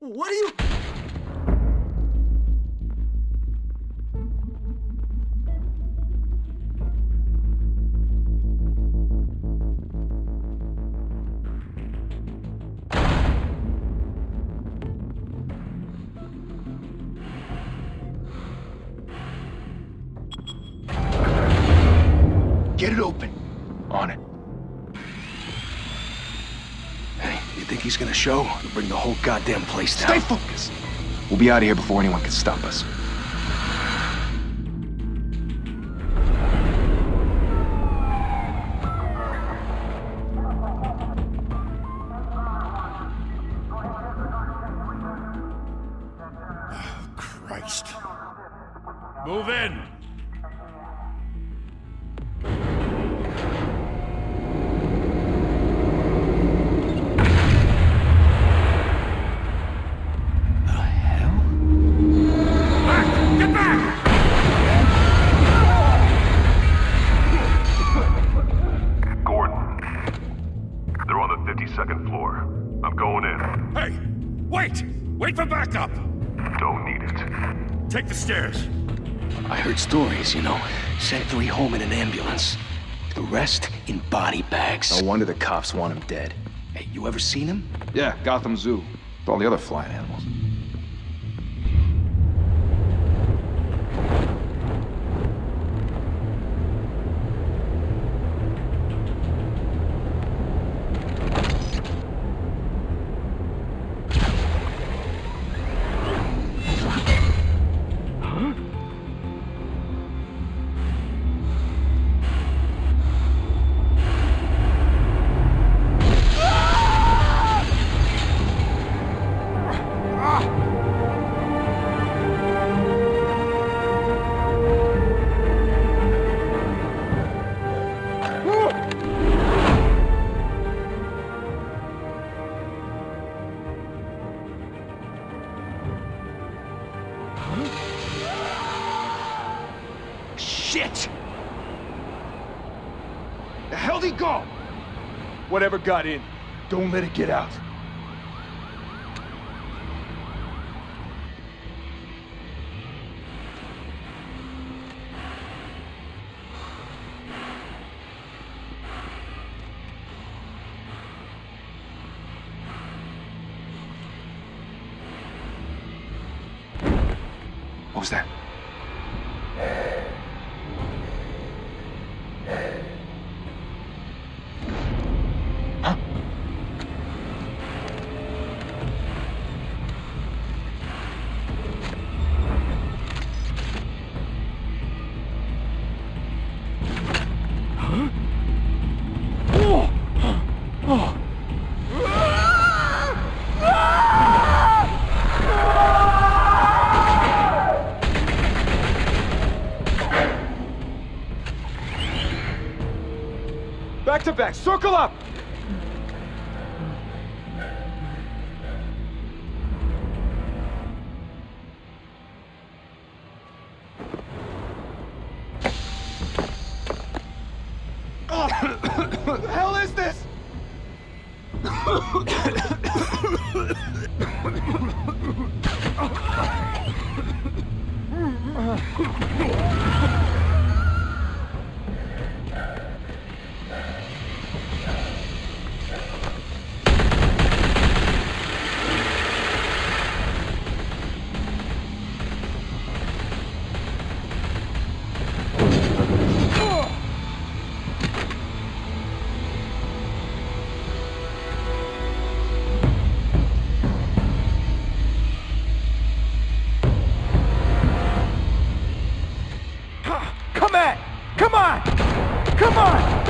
What are you... Get it open. On it. Hey, you think he's gonna show? He'll bring the whole goddamn place down. Stay focused. We'll be out of here before anyone can stop us. Christ. Move in! Second floor. I'm going in. Hey! Wait! Wait for backup! Don't need it. Take the stairs. I heard stories, you know. Sent 3 home in an ambulance. The rest in body bags. No wonder the cops want him dead. Hey, you ever seen him? Yeah, Gotham Zoo. With all the other flying animals. Shit! The hell'd he go? Whatever got in, don't let it get out. What was that? Huh? Huh? Oh! Oh! Back to back, circle up! What the hell is this? Come on! Come on! Come on!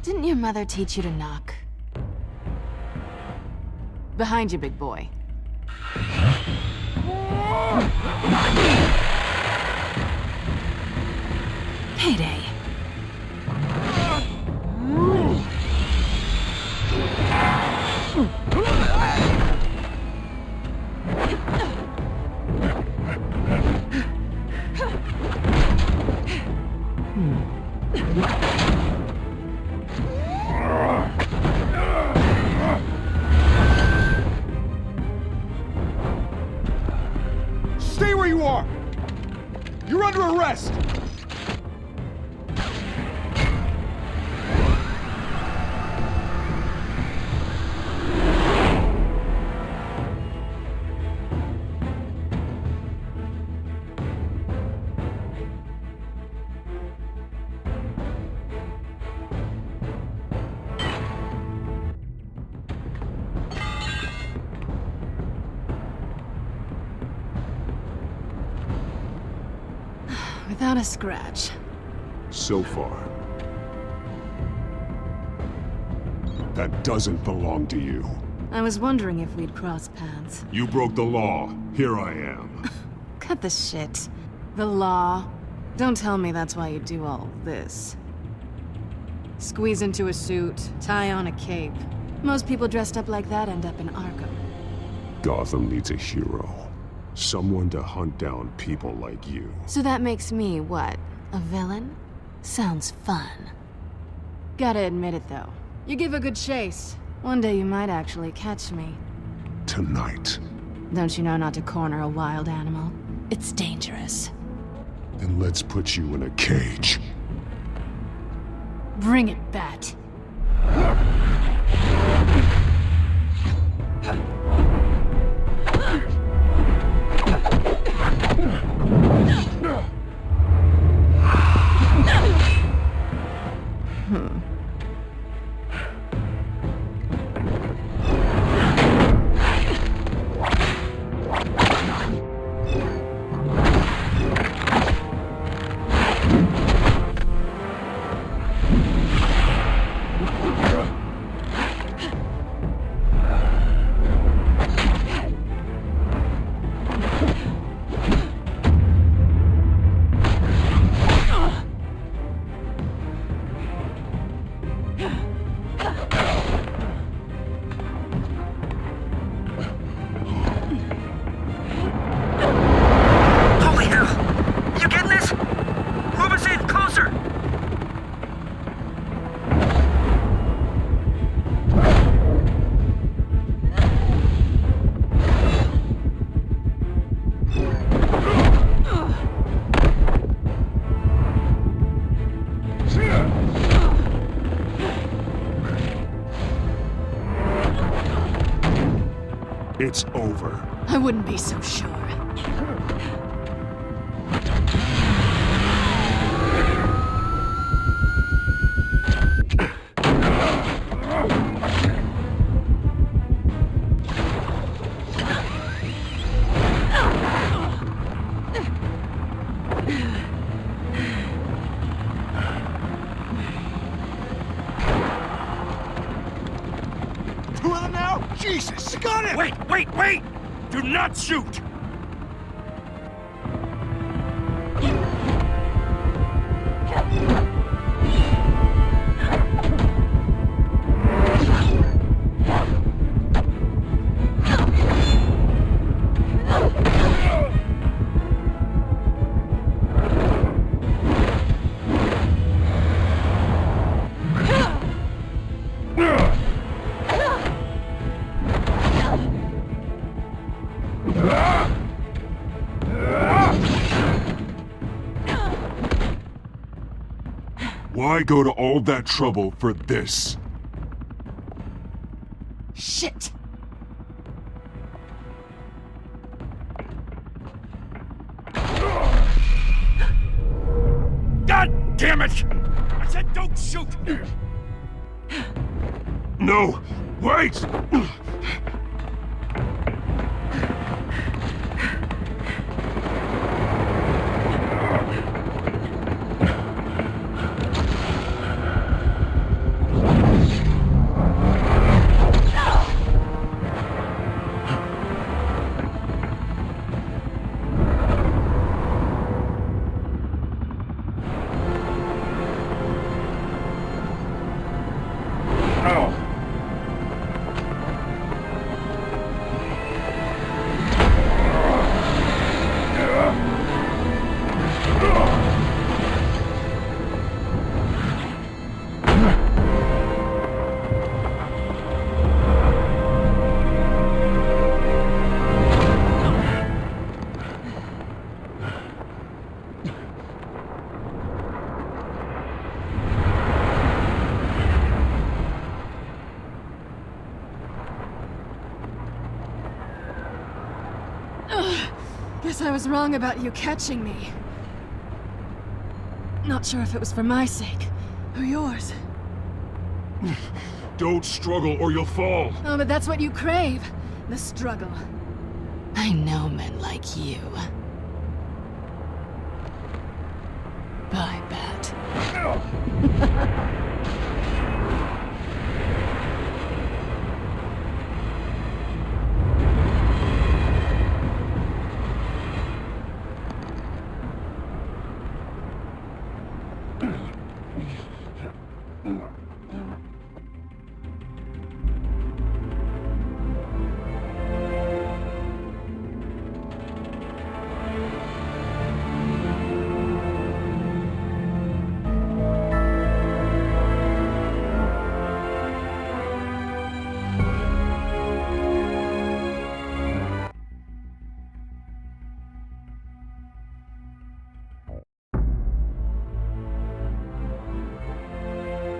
Didn't your mother teach you to knock? Behind you, big boy. Payday. Stay where you are! You're under arrest! Without a scratch. So far. That doesn't belong to you. I was wondering if we'd cross paths. You broke the law. Here I am. Cut the shit. The law. Don't tell me that's why you do all this. Squeeze into a suit, tie on a cape. Most people dressed up like that end up in Arkham. Gotham needs a hero. Someone to hunt down people like you. So that makes me, what, a villain? Sounds fun. Gotta admit it, though. You give a good chase. One day you might actually catch me. Tonight. Don't you know not to corner a wild animal? It's dangerous. Then let's put you in a cage. Bring it, Bat. Holy hell! You getting this? Move us in, closer! It's over. I wouldn't be so sure. Two of them now? Jesus! Got him! Wait! Do not shoot! Why go to all that trouble for this? Shit! God damn it! I said don't shoot! No! Wait! Guess I was wrong about you catching me. Not sure if it was for my sake, or yours. Don't struggle or you'll fall. Oh, but that's what you crave. The struggle. I know men like you. Bye, Bat.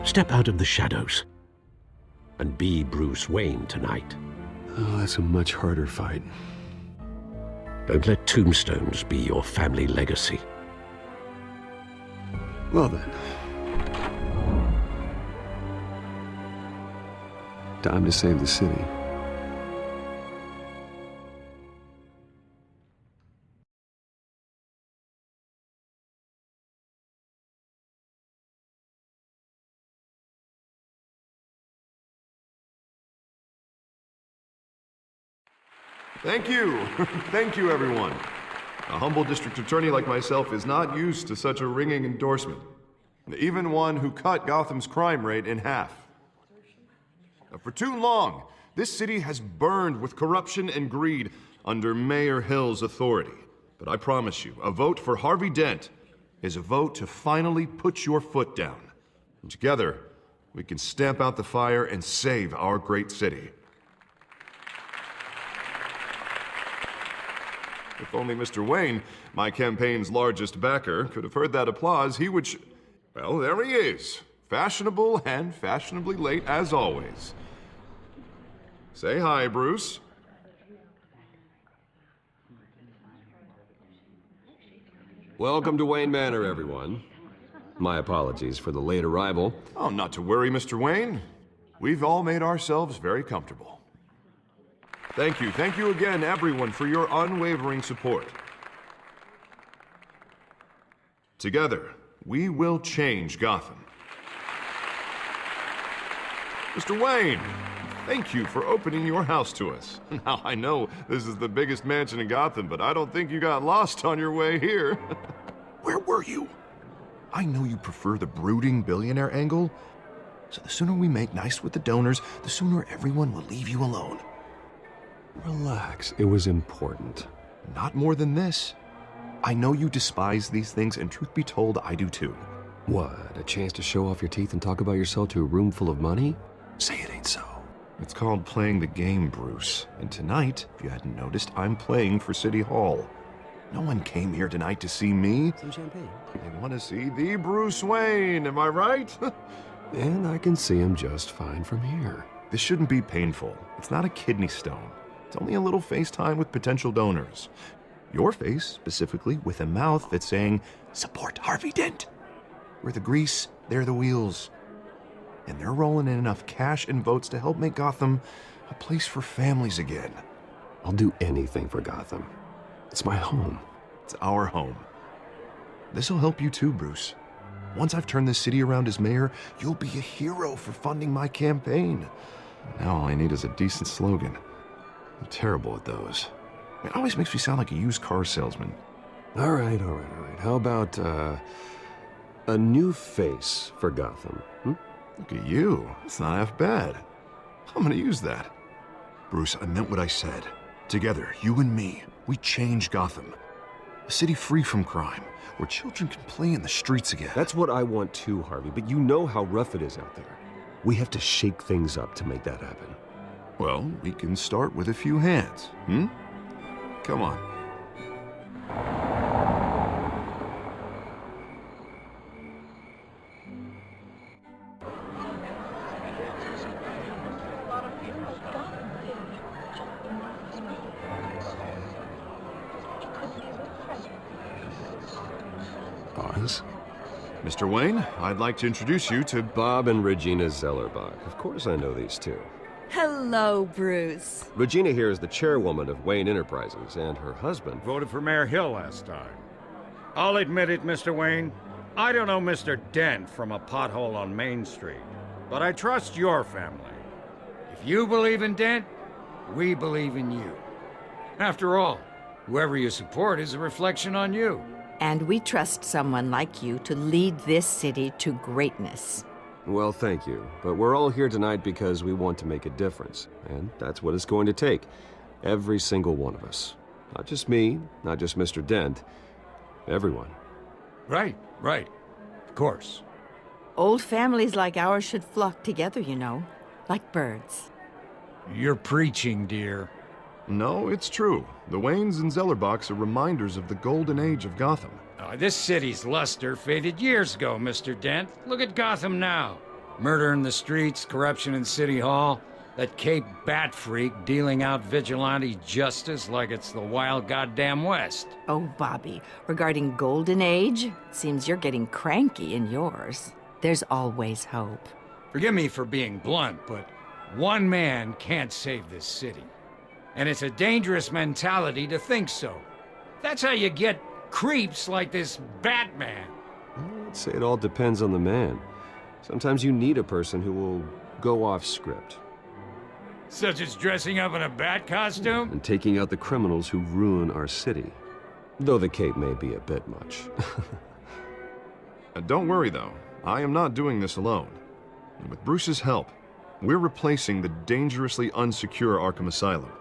Step out of the shadows and be Bruce Wayne tonight. Oh, that's a much harder fight. Don't let tombstones be your family legacy. Well then. Time to save the city. Thank you. Thank you, everyone. A humble district attorney like myself is not used to such a ringing endorsement. Even one who cut Gotham's crime rate in half. For too long, this city has burned with corruption and greed under Mayor Hill's authority. But I promise you, a vote for Harvey Dent is a vote to finally put your foot down. And together, we can stamp out the fire and save our great city. If only Mr. Wayne, my campaign's largest backer, could have heard that applause, he would well, there he is. Fashionable and fashionably late as always. Say hi, Bruce. Welcome to Wayne Manor, everyone. My apologies for the late arrival. Oh, not to worry, Mr. Wayne. We've all made ourselves very comfortable. Thank you again, everyone, for your unwavering support. Together, we will change Gotham. Mr. Wayne, thank you for opening your house to us. Now, I know this is the biggest mansion in Gotham, but I don't think you got lost on your way here. Where were you? I know you prefer the brooding billionaire angle, so the sooner we make nice with the donors, the sooner everyone will leave you alone. Relax, it was important. Not more than this. I know you despise these things, and truth be told, I do too. What, a chance to show off your teeth and talk about yourself to a room full of money? Say it ain't so. It's called playing the game, Bruce. And tonight, if you hadn't noticed, I'm playing for City Hall. No one came here tonight to see me. Some champagne. They want to see the Bruce Wayne, am I right? And I can see him just fine from here. This shouldn't be painful. It's not a kidney stone. It's only a little FaceTime with potential donors. Your face, specifically, with a mouth that's saying, support Harvey Dent. We're the grease, they're the wheels. And they're rolling in enough cash and votes to help make Gotham a place for families again. I'll do anything for Gotham. It's my home. It's our home. This'll help you too, Bruce. Once I've turned this city around as mayor, you'll be a hero for funding my campaign. Now all I need is a decent slogan. I'm terrible at those. It always makes me sound like a used car salesman. All right. How about, a new face for Gotham? Look at you. It's not half bad. I'm gonna use that. Bruce, I meant what I said. Together, you and me, we change Gotham. A city free from crime, where children can play in the streets again. That's what I want too, Harvey, but you know how rough it is out there. We have to shake things up to make that happen. Well, we can start with a few hands, Come on. business. Mr. Wayne, I'd like to introduce you to... Bob and Regina Zellerbach. Of course I know these two. Hello, Bruce. Regina here is the chairwoman of Wayne Enterprises, and her husband... Voted for Mayor Hill last time. I'll admit it, Mr. Wayne. I don't know Mr. Dent from a pothole on Main Street, but I trust your family. If you believe in Dent, we believe in you. After all, whoever you support is a reflection on you. And we trust someone like you to lead this city to greatness. Well, thank you. But we're all here tonight because we want to make a difference. And that's what it's going to take. Every single one of us. Not just me, not just Mr. Dent. Everyone. Right. Of course. Old families like ours should flock together, you know. Like birds. You're preaching, dear. No, it's true. The Waynes and Zellerbachs are reminders of the golden age of Gotham. This city's luster faded years ago, Mr. Dent. Look at Gotham now. Murder in the streets, corruption in City Hall, that Cape Bat freak dealing out vigilante justice like it's the wild goddamn West. Oh, Bobby, regarding Golden Age, seems you're getting cranky in yours. There's always hope. Forgive me for being blunt, but one man can't save this city. And it's a dangerous mentality to think so. That's how you get creeps like this Batman. I'd say it all depends on the man. Sometimes you need a person who will go off script. Such as dressing up in a bat costume? And taking out the criminals who ruin our city. Though the cape may be a bit much. Don't worry, though. I am not doing this alone. And with Bruce's help, we're replacing the dangerously unsecure Arkham Asylum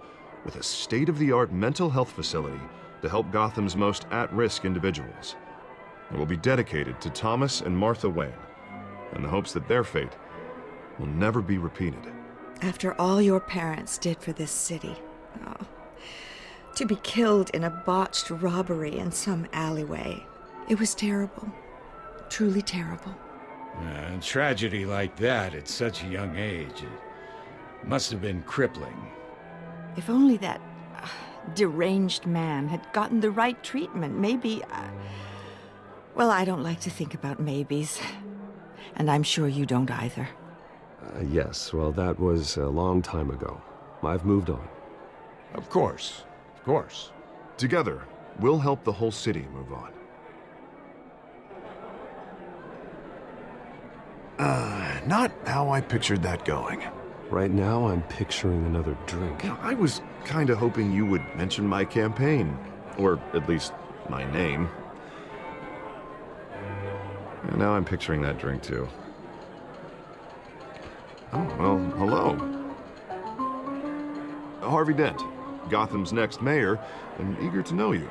with a state-of-the-art mental health facility to help Gotham's most at-risk individuals. It will be dedicated to Thomas and Martha Wayne, in the hopes that their fate will never be repeated. After all your parents did for this city, to be killed in a botched robbery in some alleyway, it was terrible. Truly terrible. A tragedy like that at such a young age, it must have been crippling. If only that deranged man had gotten the right treatment, maybe... Well, I don't like to think about maybes. And I'm sure you don't either. Yes, well, that was a long time ago. I've moved on. Of course. Together, we'll help the whole city move on. Not how I pictured that going. Right now, I'm picturing another drink. I was kind of hoping you would mention my campaign. Or at least my name. And now I'm picturing that drink, too. Oh, well, hello. Harvey Dent, Gotham's next mayor, and eager to know you.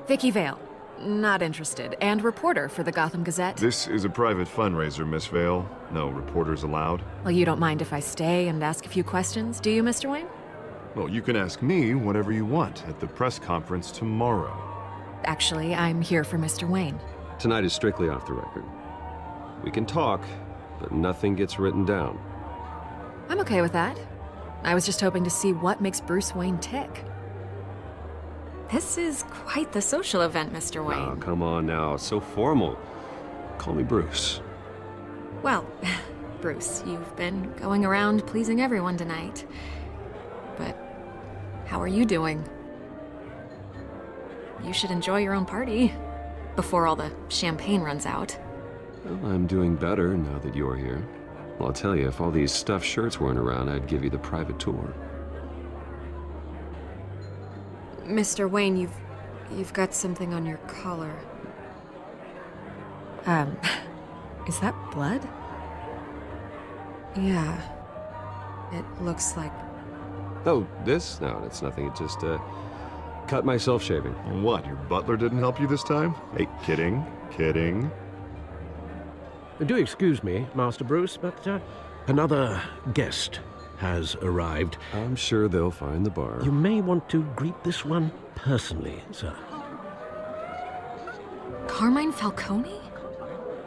Vicky Vale. Not interested. And reporter for the Gotham Gazette. This is a private fundraiser, Miss Vale. No reporters allowed. Well, you don't mind if I stay and ask a few questions, do you, Mr. Wayne? Well, you can ask me whatever you want at the press conference tomorrow. Actually, I'm here for Mr. Wayne. Tonight is strictly off the record. We can talk, but nothing gets written down. I'm okay with that. I was just hoping to see what makes Bruce Wayne tick. This is quite the social event, Mr. Wayne. Oh, come on now. It's so formal. Call me Bruce. Well, Bruce, you've been going around pleasing everyone tonight. But how are you doing? You should enjoy your own party before all the champagne runs out. Well, I'm doing better now that you're here. Well, I'll tell you, if all these stuffed shirts weren't around, I'd give you the private tour. Mr. Wayne, you've got something on your collar. Is that blood? Yeah. It looks like... Oh, this? No, it's nothing. It just, cut myself shaving. What, your butler didn't help you this time? Hey, kidding. Do excuse me, Master Bruce, but another guest has arrived. I'm sure they'll find the bar. You may want to greet this one personally, sir. Carmine Falcone?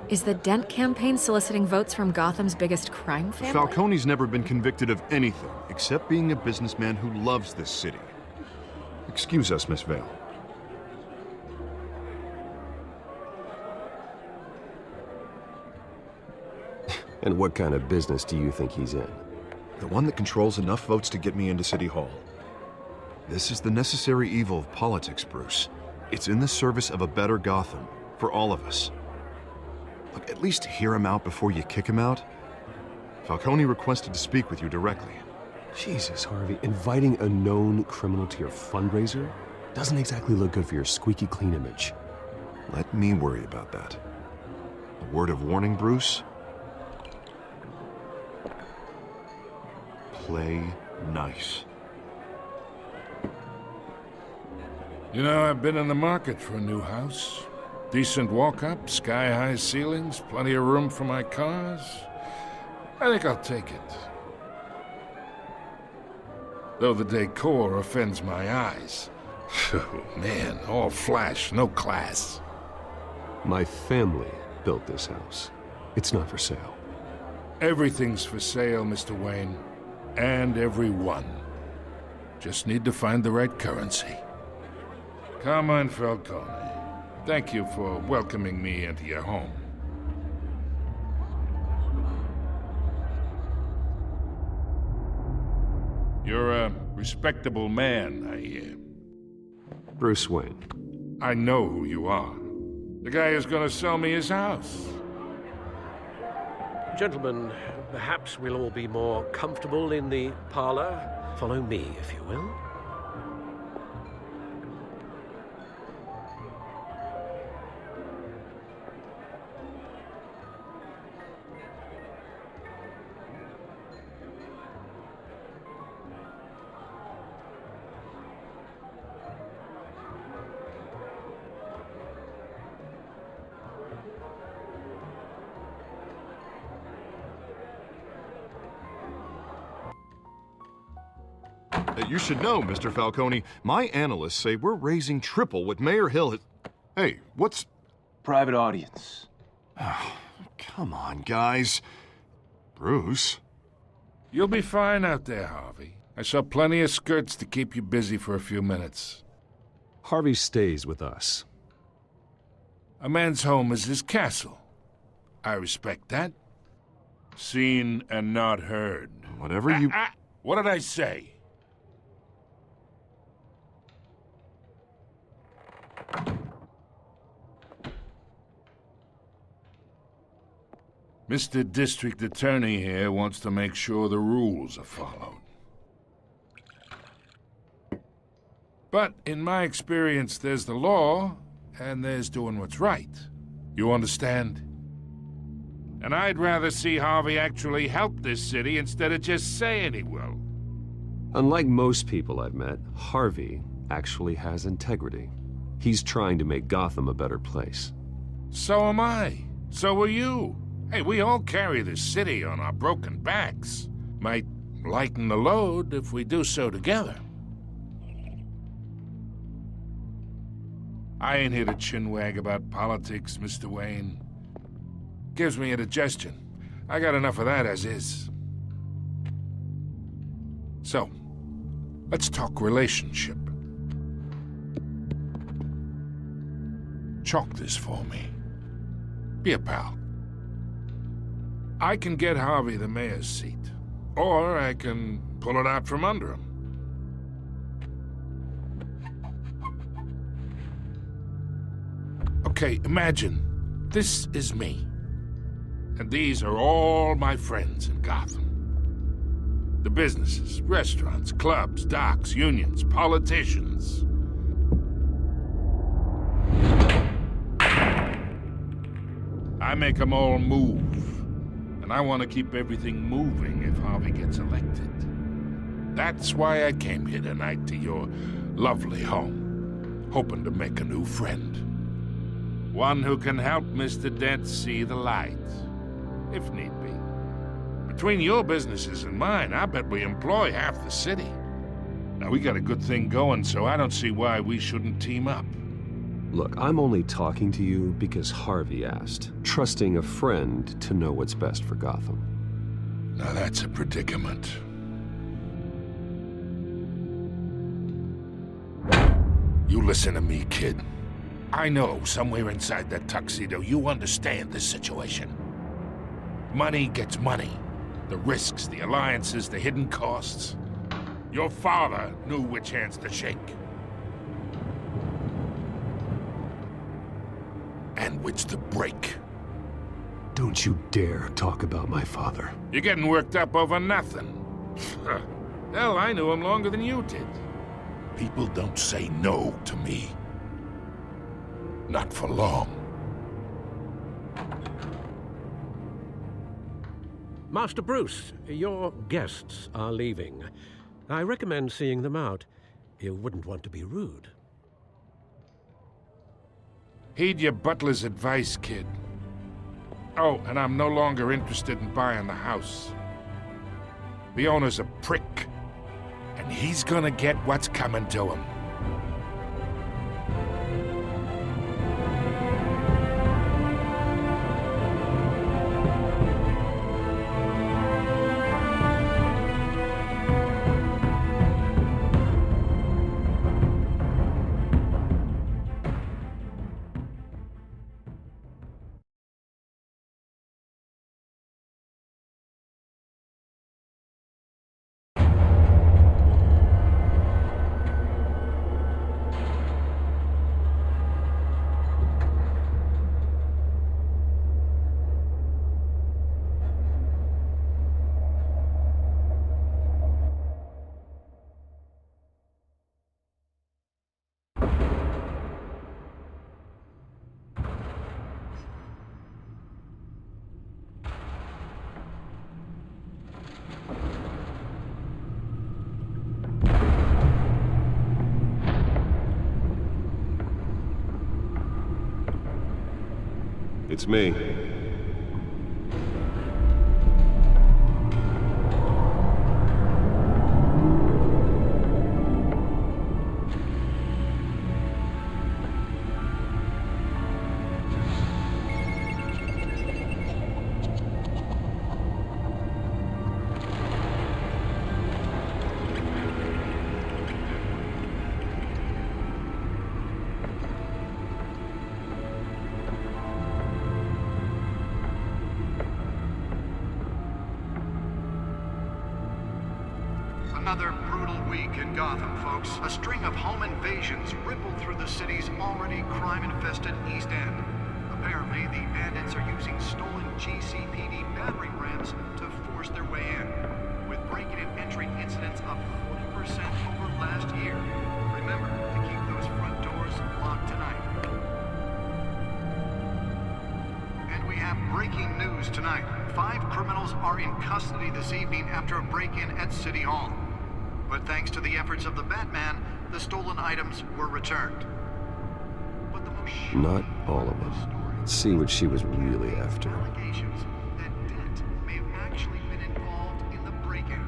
Is the Dent campaign soliciting votes from Gotham's biggest crime family? Falcone's never been convicted of anything except being a businessman who loves this city. Excuse us, Miss Vale. And what kind of business do you think he's in? The one that controls enough votes to get me into City Hall. This is the necessary evil of politics, Bruce. It's in the service of a better Gotham, for all of us. Look, at least hear him out before you kick him out. Falcone requested to speak with you directly. Jesus, Harvey, inviting a known criminal to your fundraiser doesn't exactly look good for your squeaky clean image. Let me worry about that. A word of warning, Bruce? Play nice. You know, I've been in the market for a new house. Decent walk-up, sky-high ceilings, plenty of room for my cars. I think I'll take it. Though the decor offends my eyes. Oh, man, all flash, no class. My family built this house. It's not for sale. Everything's for sale, Mr. Wayne. And everyone. Just need to find the right currency. Come on, Falcone. Thank you for welcoming me into your home. You're a respectable man, I hear. Bruce Wayne. I know who you are. The guy who's gonna sell me his house. Gentlemen, perhaps we'll all be more comfortable in the parlor. Follow me, if you will. You should know, Mr. Falcone, my analysts say we're raising triple what Mayor Hill has... Hey, what's... Private audience. Come on, guys. Bruce? You'll be fine out there, Harvey. I saw plenty of skirts to keep you busy for a few minutes. Harvey stays with us. A man's home is his castle. I respect that. Seen and not heard. Whatever you... What did I say? Mr. District Attorney here wants to make sure the rules are followed. But in my experience, there's the law, and there's doing what's right. You understand? And I'd rather see Harvey actually help this city instead of just saying he will. Unlike most people I've met, Harvey actually has integrity. He's trying to make Gotham a better place. So am I. So are you. Hey, we all carry this city on our broken backs. Might lighten the load if we do so together. I ain't here to chinwag about politics, Mr. Wayne. Gives me indigestion. I got enough of that as is. So, let's talk relationship. Chalk this for me. Be a pal. I can get Harvey the mayor's seat, or I can pull it out from under him. Okay, imagine this is me, and these are all my friends in Gotham. The businesses, restaurants, clubs, docks, unions, politicians. I make them all move. And I want to keep everything moving if Harvey gets elected. That's why I came here tonight to your lovely home, hoping to make a new friend. One who can help Mr. Dent see the light, if need be. Between your businesses and mine, I bet we employ half the city. Now, we got a good thing going, so I don't see why we shouldn't team up. Look, I'm only talking to you because Harvey asked, trusting a friend to know what's best for Gotham. Now that's a predicament. You listen to me, kid. I know somewhere inside that tuxedo you understand this situation. Money gets money. The risks, the alliances, the hidden costs. Your father knew which hands to shake. And which to break. Don't you dare talk about my father. You're getting worked up over nothing. Hell, I knew him longer than you did. People don't say no to me. Not for long. Master Bruce, your guests are leaving. I recommend seeing them out. You wouldn't want to be rude. Heed your butler's advice, kid. Oh, and I'm no longer interested in buying the house. The owner's a prick, and he's gonna get what's coming to him. It's me. Another brutal week in Gotham, folks. A string of home invasions rippled through the city's already crime-infested East End. Apparently, the bandits are using stolen GCPD battering rams to force their way in, with break-in and entry incidents up 40% over last year. Remember to keep those front doors locked tonight. And we have breaking news tonight. 5 criminals are in custody this evening after a break-in at City Hall. But thanks to the efforts of the Batman, the stolen items were returned. But the most Not all of them. Let's see what she was really after. allegations that Dent may have actually been involved in the break-in.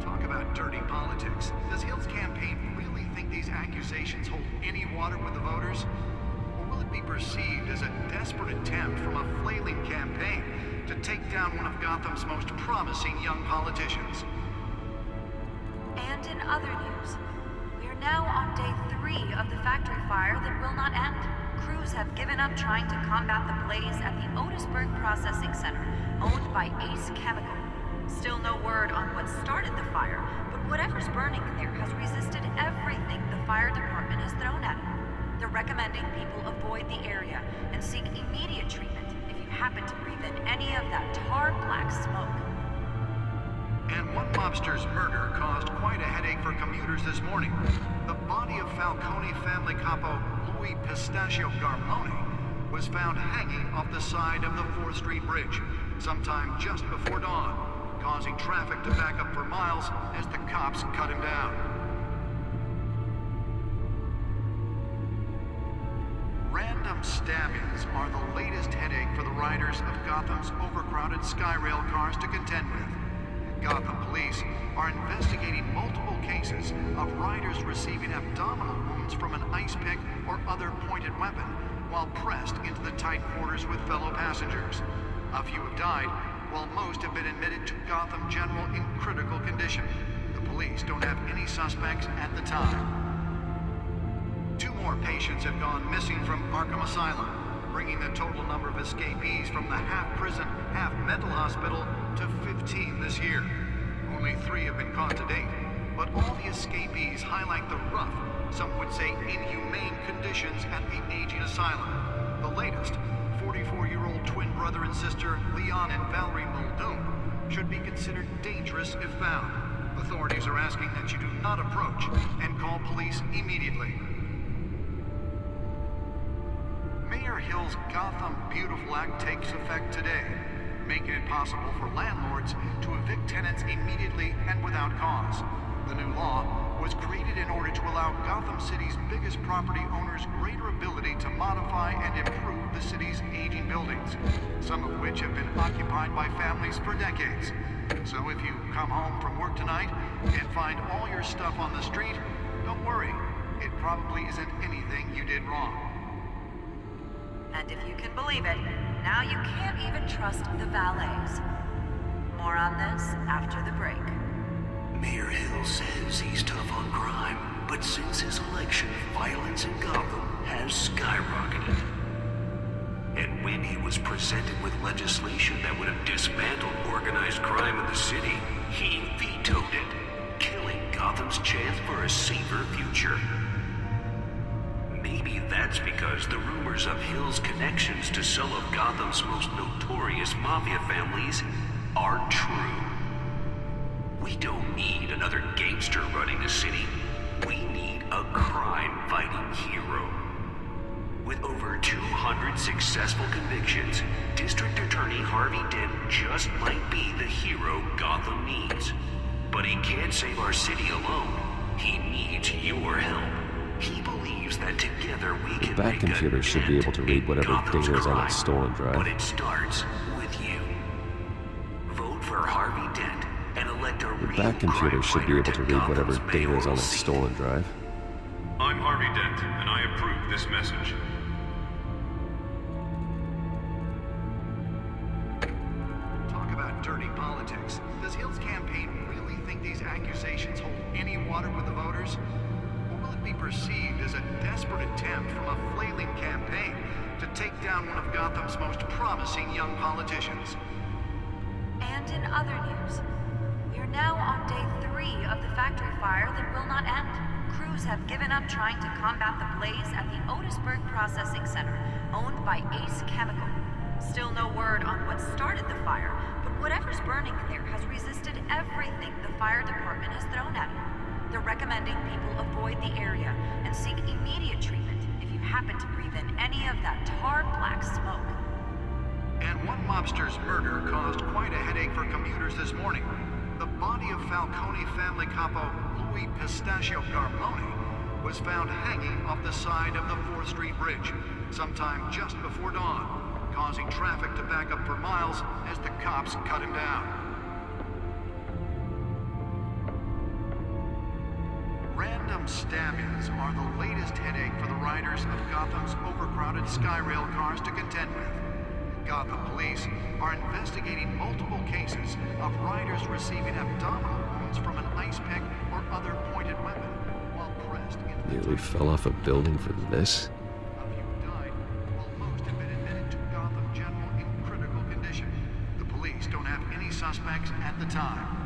Talk about dirty politics. Does Hill's campaign really think these accusations hold any water with the voters? Or will it be perceived as a desperate attempt from a flailing campaign to take down one of Gotham's most promising young politicians? And in other news, we are now on day 3 of the factory fire that will not end. Crews have given up trying to combat the blaze at the Otisburg Processing Center, owned by Ace Chemical. Still no word on what started the fire, but whatever's burning in there has resisted everything the fire department has thrown at it. They're recommending people avoid the area and seek immediate treatment if you happen to breathe in any of that tar black smoke. And one mobster's murder caused quite a headache for commuters this morning. The body of Falcone family capo Louis Pistachio Garmone was found hanging off the side of the 4th Street Bridge sometime just before dawn, causing traffic to back up for miles as the cops cut him down. Random stabbings are the latest headache for the riders of Gotham's overcrowded Skyrail cars to contend with. Gotham police are investigating multiple cases of riders receiving abdominal wounds from an ice pick or other pointed weapon while pressed into the tight quarters with fellow passengers. A few have died, while most have been admitted to Gotham General in critical condition. The police don't have any suspects at the time. 2 more patients have gone missing from Arkham Asylum. bringing the total number of escapees from the half-prison, half-mental hospital to 15 this year. Only 3 have been caught to date, but all the escapees highlight the rough, some would say inhumane conditions at the aging asylum. The latest, 44-year-old twin brother and sister Leon and Valerie Muldoon, should be considered dangerous if found. Authorities are asking that you do not approach and call police immediately. Mayor Hill's Gotham Beautiful Act takes effect today, making it possible for landlords to evict tenants immediately and without cause. The new law was created in order to allow Gotham City's biggest property owners greater ability to modify and improve the city's aging buildings, some of which have been occupied by families for decades. So if you come home from work tonight and find all your stuff on the street, don't worry. It probably isn't anything you did wrong. And if you can believe it, now you can't even trust the valets. More on this after the break. Mayor Hill says he's tough on crime, but since his election, violence in Gotham has skyrocketed. And when he was presented with legislation that would have dismantled organized crime in the city, he vetoed it, killing Gotham's chance for a safer future. Maybe that's because the rumors of Hill's connections to some of Gotham's most notorious mafia families are true. We don't need another gangster running the city. We need a crime-fighting hero. With over 200 successful convictions, District Attorney Harvey Dent just might be the hero Gotham needs. But he can't save our city alone. He needs your help. He believes that together we can The back computer should be able to read whatever data is on its stolen drive. But it starts with you. Vote for Harvey Dent and elect a The back computer should be able to read whatever data is on its stolen drive. I'm Harvey Dent, and I approve this message. Talk about dirty politics. Does Hill's campaign really think these accusations hold any water with the voters? Or will it be perceived as a desperate attempt from a flailing campaign to take down one of Gotham's most promising young politicians? And in other news, we're now on day 3 of the factory fire that will not end. Crews have given up trying to combat the blaze at the Otisburg Processing Center, owned by Ace Chemical. Still no word on what started the fire, but whatever's burning in there has resisted everything the fire department has thrown at it. They're recommending people avoid the area and seek immediate treatment if you happen to breathe in any of that tar black smoke. And one mobster's murder caused quite a headache for commuters this morning. The body of Falcone family capo Louis Pistachio Garmoni was found hanging off the side of the 4th Street Bridge sometime just before dawn, causing traffic to back up for miles as the cops cut him down. Random stabbings are the latest headache for the riders of Gotham's overcrowded Skyrail cars to contend with. Gotham police are investigating multiple cases of riders receiving abdominal wounds from an ice pick or other pointed weapon while pressed into Nearly fell off a building for this. A few died, while most have been admitted to Gotham General in critical condition. The police don't have any suspects at the time.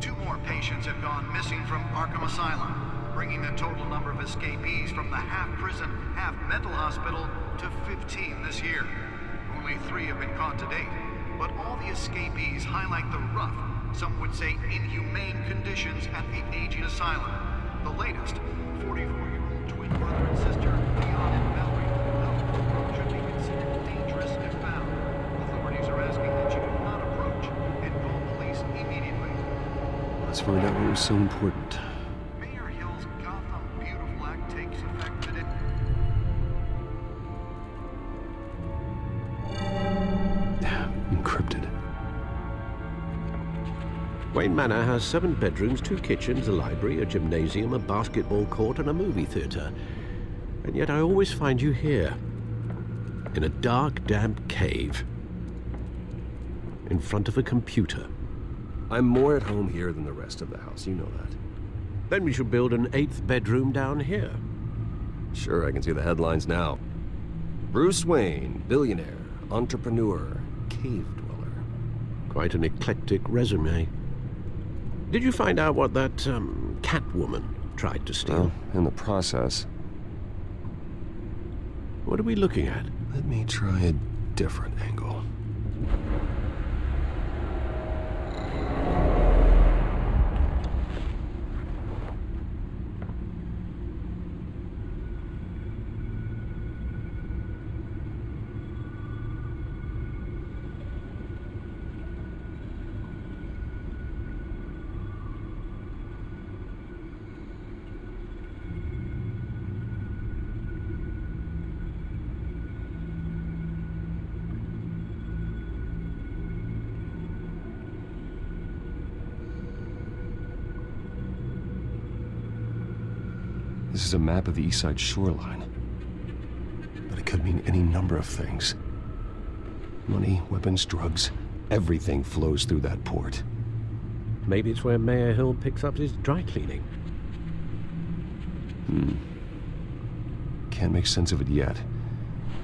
2 more patients have gone missing from Arkham Asylum, bringing the total number of escapees from the half-prison, half-mental hospital to 15 this year. Only 3 have been caught to date, but all the escapees highlight the rough, some would say inhumane conditions at the aging asylum. The latest, 44-year-old twin brother and sister Leon and Valerie Muldoon should be considered dangerous if found. Authorities are asking that you do not approach and call police immediately. Let's find out what was so important. Mayor Hill's Gotham Beautiful Act takes effect today. Encrypted. Wayne Manor has 7 bedrooms, 2 kitchens, a library, a gymnasium, a basketball court, and a movie theater. And yet I always find you here, in a dark, damp cave, in front of a computer. I'm more at home here than the rest of the house, you know that. Then we should build an 8th bedroom down here. Sure, I can see the headlines now. Bruce Wayne, billionaire, entrepreneur, cave dweller. Quite an eclectic resume. Did you find out what that, Catwoman tried to steal? Well, in the process. What are we looking at? Let me try a different angle. This is a map of the East Side shoreline. But it could mean any number of things. Money, weapons, drugs, everything flows through that port. Maybe it's where Mayor Hill picks up his dry cleaning. Can't make sense of it yet.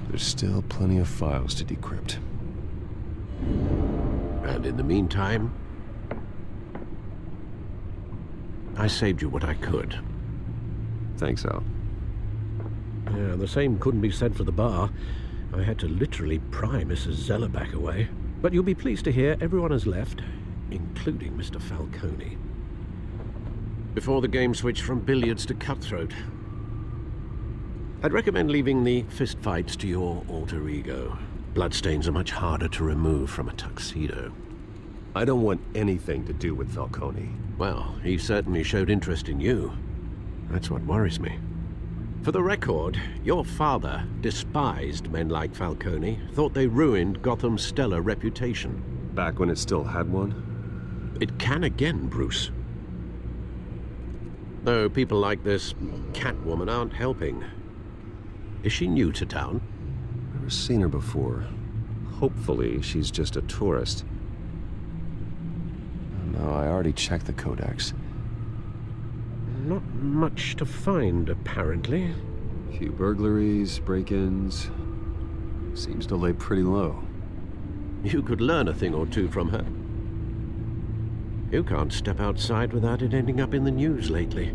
There's still plenty of files to decrypt. And in the meantime, I saved you what I could. Thanks, Al. Yeah, the same couldn't be said for the bar. I had to literally pry Mrs. Zeller back away. But you'll be pleased to hear everyone has left, including Mr. Falcone. Before the game switched from billiards to cutthroat. I'd recommend leaving the fistfights to your alter ego. Bloodstains are much harder to remove from a tuxedo. I don't want anything to do with Falcone. Well, he certainly showed interest in you. That's what worries me. For the record, your father despised men like Falcone, thought they ruined Gotham's stellar reputation. Back when it still had one? It can again, Bruce. Though people like this Catwoman aren't helping. Is she new to town? Never seen her before. Hopefully, she's just a tourist. No, I already checked the codex. Not much to find, apparently. A few burglaries, break-ins. Seems to lay pretty low. You could learn a thing or two from her. You can't step outside without it ending up in the news lately.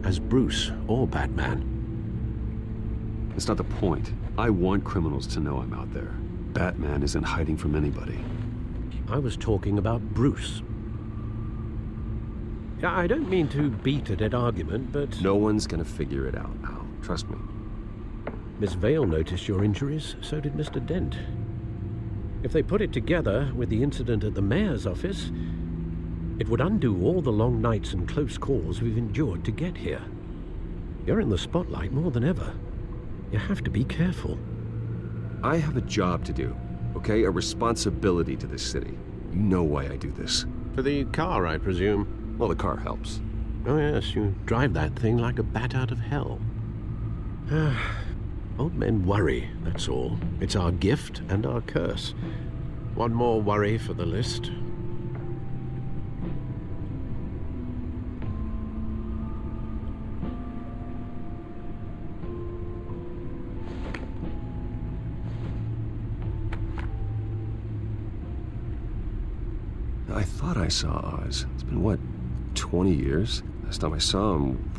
As Bruce or Batman. That's not the point. I want criminals to know I'm out there. Batman isn't hiding from anybody. I was talking about Bruce. I don't mean to beat a dead argument, but... No one's gonna figure it out, Al. Trust me. Miss Vale noticed your injuries, so did Mr. Dent. If they put it together with the incident at the mayor's office, it would undo all the long nights and close calls we've endured to get here. You're in the spotlight more than ever. You have to be careful. I have a job to do, okay? A responsibility to this city. You know why I do this. For the car, I presume. Well, the car helps. Oh yes, you drive that thing like a bat out of hell. Old men worry, that's all. It's our gift and our curse. One more worry for the list. I thought I saw Oz. It's been, what, 20 years? Last time I saw him,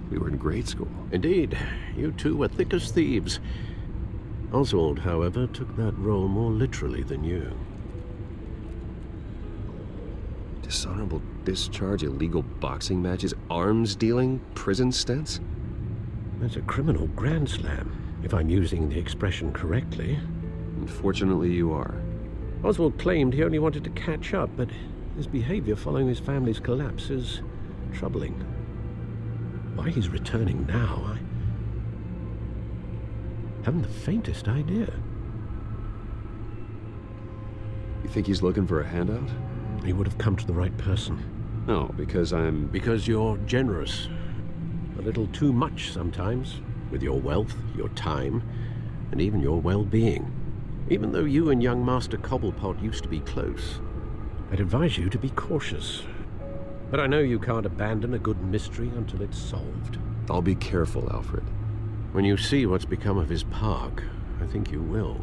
we were in grade school. Indeed. You two were thick as thieves. Oswald, however, took that role more literally than you. Dishonorable discharge, illegal boxing matches, arms dealing, prison stints? That's a criminal grand slam, if I'm using the expression correctly. Unfortunately, you are. Oswald claimed he only wanted to catch up, but his behavior following his family's collapse is troubling. Why he's returning now, I haven't the faintest idea. You think he's looking for a handout? He would have come to the right person. No, because I'm... Because you're generous. A little too much sometimes, with your wealth, your time, and even your well-being. Even though you and young Master Cobblepot used to be close, I'd advise you to be cautious. But I know you can't abandon a good mystery until it's solved. I'll be careful, Alfred. When you see what's become of his park, I think you will.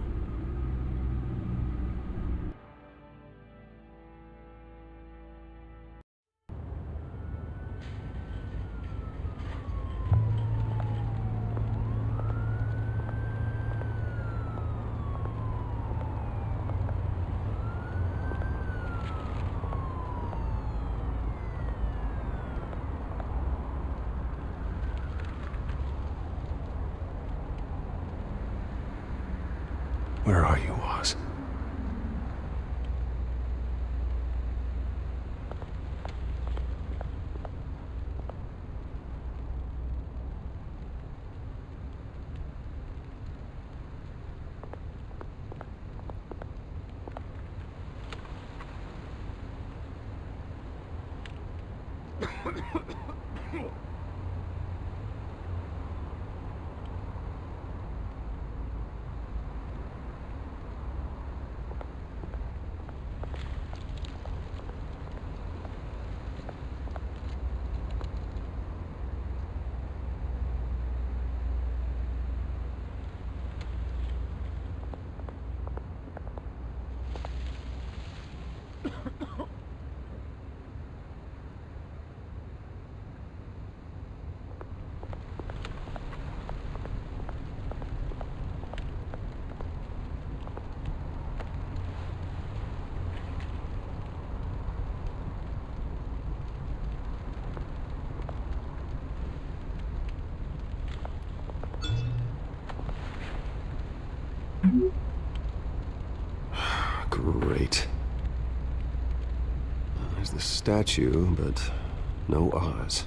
Where are you, Oz? Great. There's the statue, but no Oz.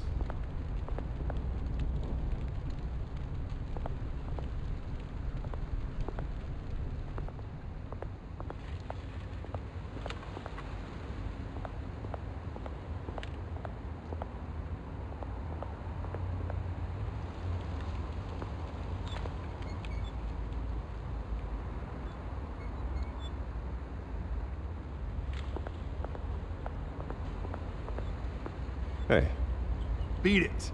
Hey. Beat it.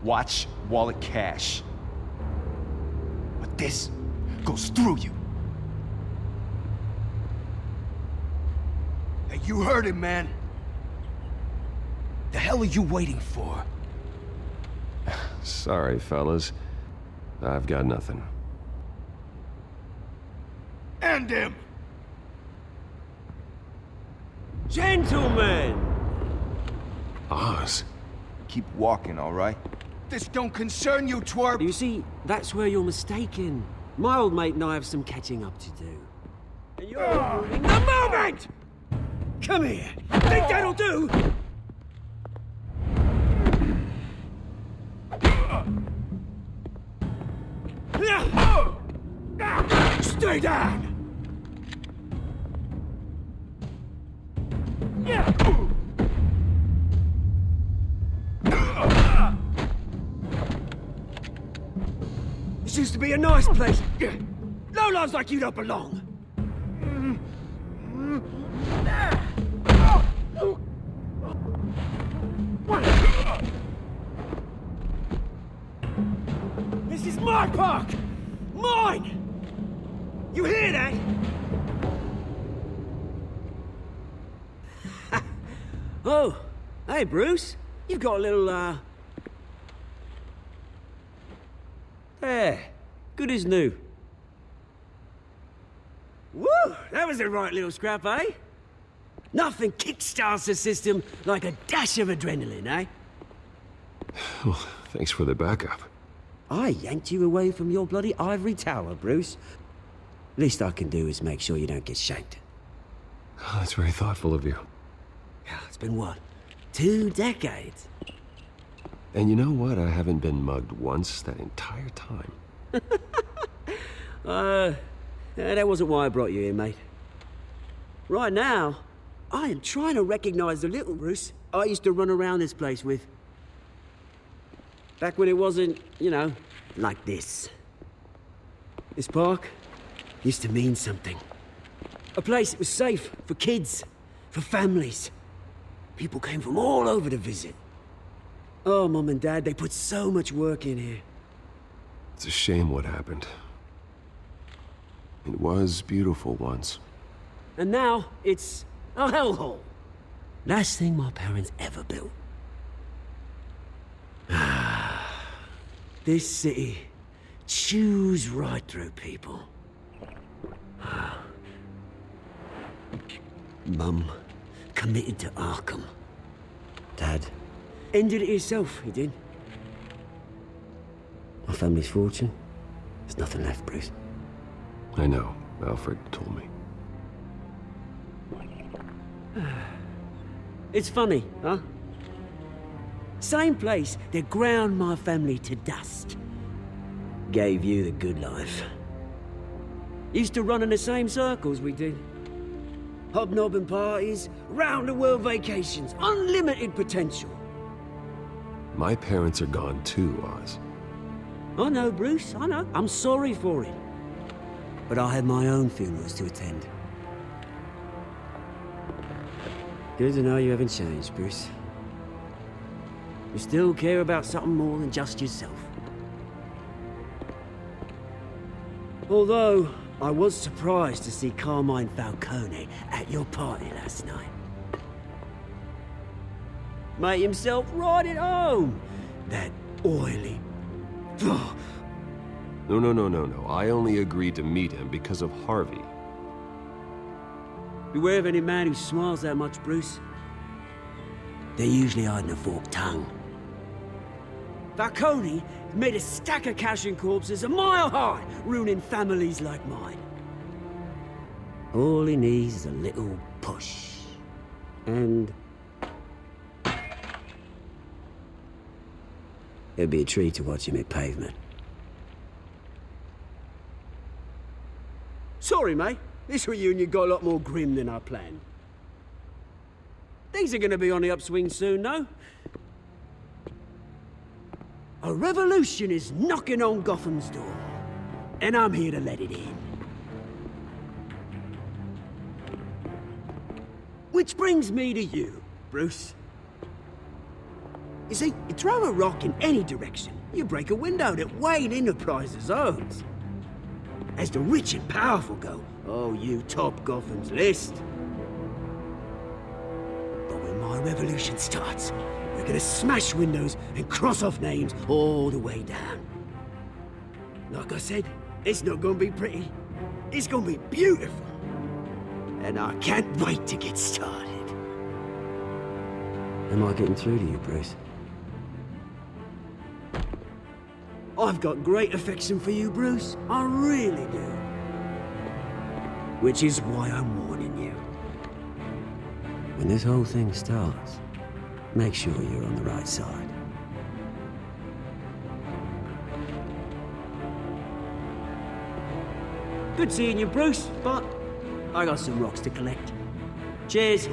Watch wallet cash. But this goes through you. Hey, you heard it, man. The hell are you waiting for? Sorry, fellas. I've got nothing. End him! Gentlemen! Oz. Keep walking, all right? This don't concern you, twerp! You see, that's where you're mistaken. My old mate and I have some catching up to do. And you're ruining the moment! Come here! Think that'll do? Stay down! This used to be a nice place. Lowlifes like you don't belong. This is my park! Mine! You hear that? Oh, hey Bruce. You've got a little, There. Good as new. Woo! That was a right little scrap, eh? Nothing kickstarts the system like a dash of adrenaline, eh? Well, thanks for the backup. I yanked you away from your bloody ivory tower, Bruce. Least I can do is make sure you don't get shanked. Oh, that's very thoughtful of you. It's been what? 2 decades? And you know what? I haven't been mugged once that entire time. That wasn't why I brought you here, mate. Right now, I am trying to recognize the little Bruce I used to run around this place with. Back when it wasn't, you know, like this. This park used to mean something. A place that was safe for kids, for families. People came from all over to visit. Oh, Mum and Dad, they put so much work in here. It's a shame what happened. It was beautiful once. And now, it's a hellhole. Last thing my parents ever built. This city chews right through people. Mum committed to Arkham. Dad ended it himself, he did. My family's fortune, there's nothing left, Bruce. I know. Alfred told me. It's funny, huh? Same place that ground my family to dust. Gave you the good life. Used to run in the same circles we did. Hobnobbing parties, round-the-world vacations, unlimited potential. My parents are gone too, Oz. I know, Bruce, I know. I'm sorry for it. But I had my own funerals to attend. Good to know you haven't changed, Bruce. You still care about something more than just yourself. Although, I was surprised to see Carmine Falcone at your party last night. Made himself right at home. That oily... No. I only agreed to meet him because of Harvey. Beware of any man who smiles that much, Bruce. They're usually hiding a forked tongue. Falcone made a stack of cash and corpses a mile high, ruining families like mine. All he needs is a little push. And... it'd be a treat to watch him hit pavement. Sorry, mate. This reunion got a lot more grim than I planned. Things are gonna be on the upswing soon, no? A revolution is knocking on Gotham's door, and I'm here to let it in. Which brings me to you, Bruce. You see, you throw a rock in any direction, you break a window that Wayne Enterprises owns. As the rich and powerful go, oh, you top Gotham's list. But when my revolution starts, we're gonna smash windows and cross off names all the way down. Like I said, it's not gonna be pretty. It's gonna be beautiful. And I can't wait to get started. Am I getting through to you, Bruce? I've got great affection for you, Bruce. I really do. Which is why I'm warning you. When this whole thing starts, make sure you're on the right side. Good seeing you, Bruce, but I got some rocks to collect. Cheers.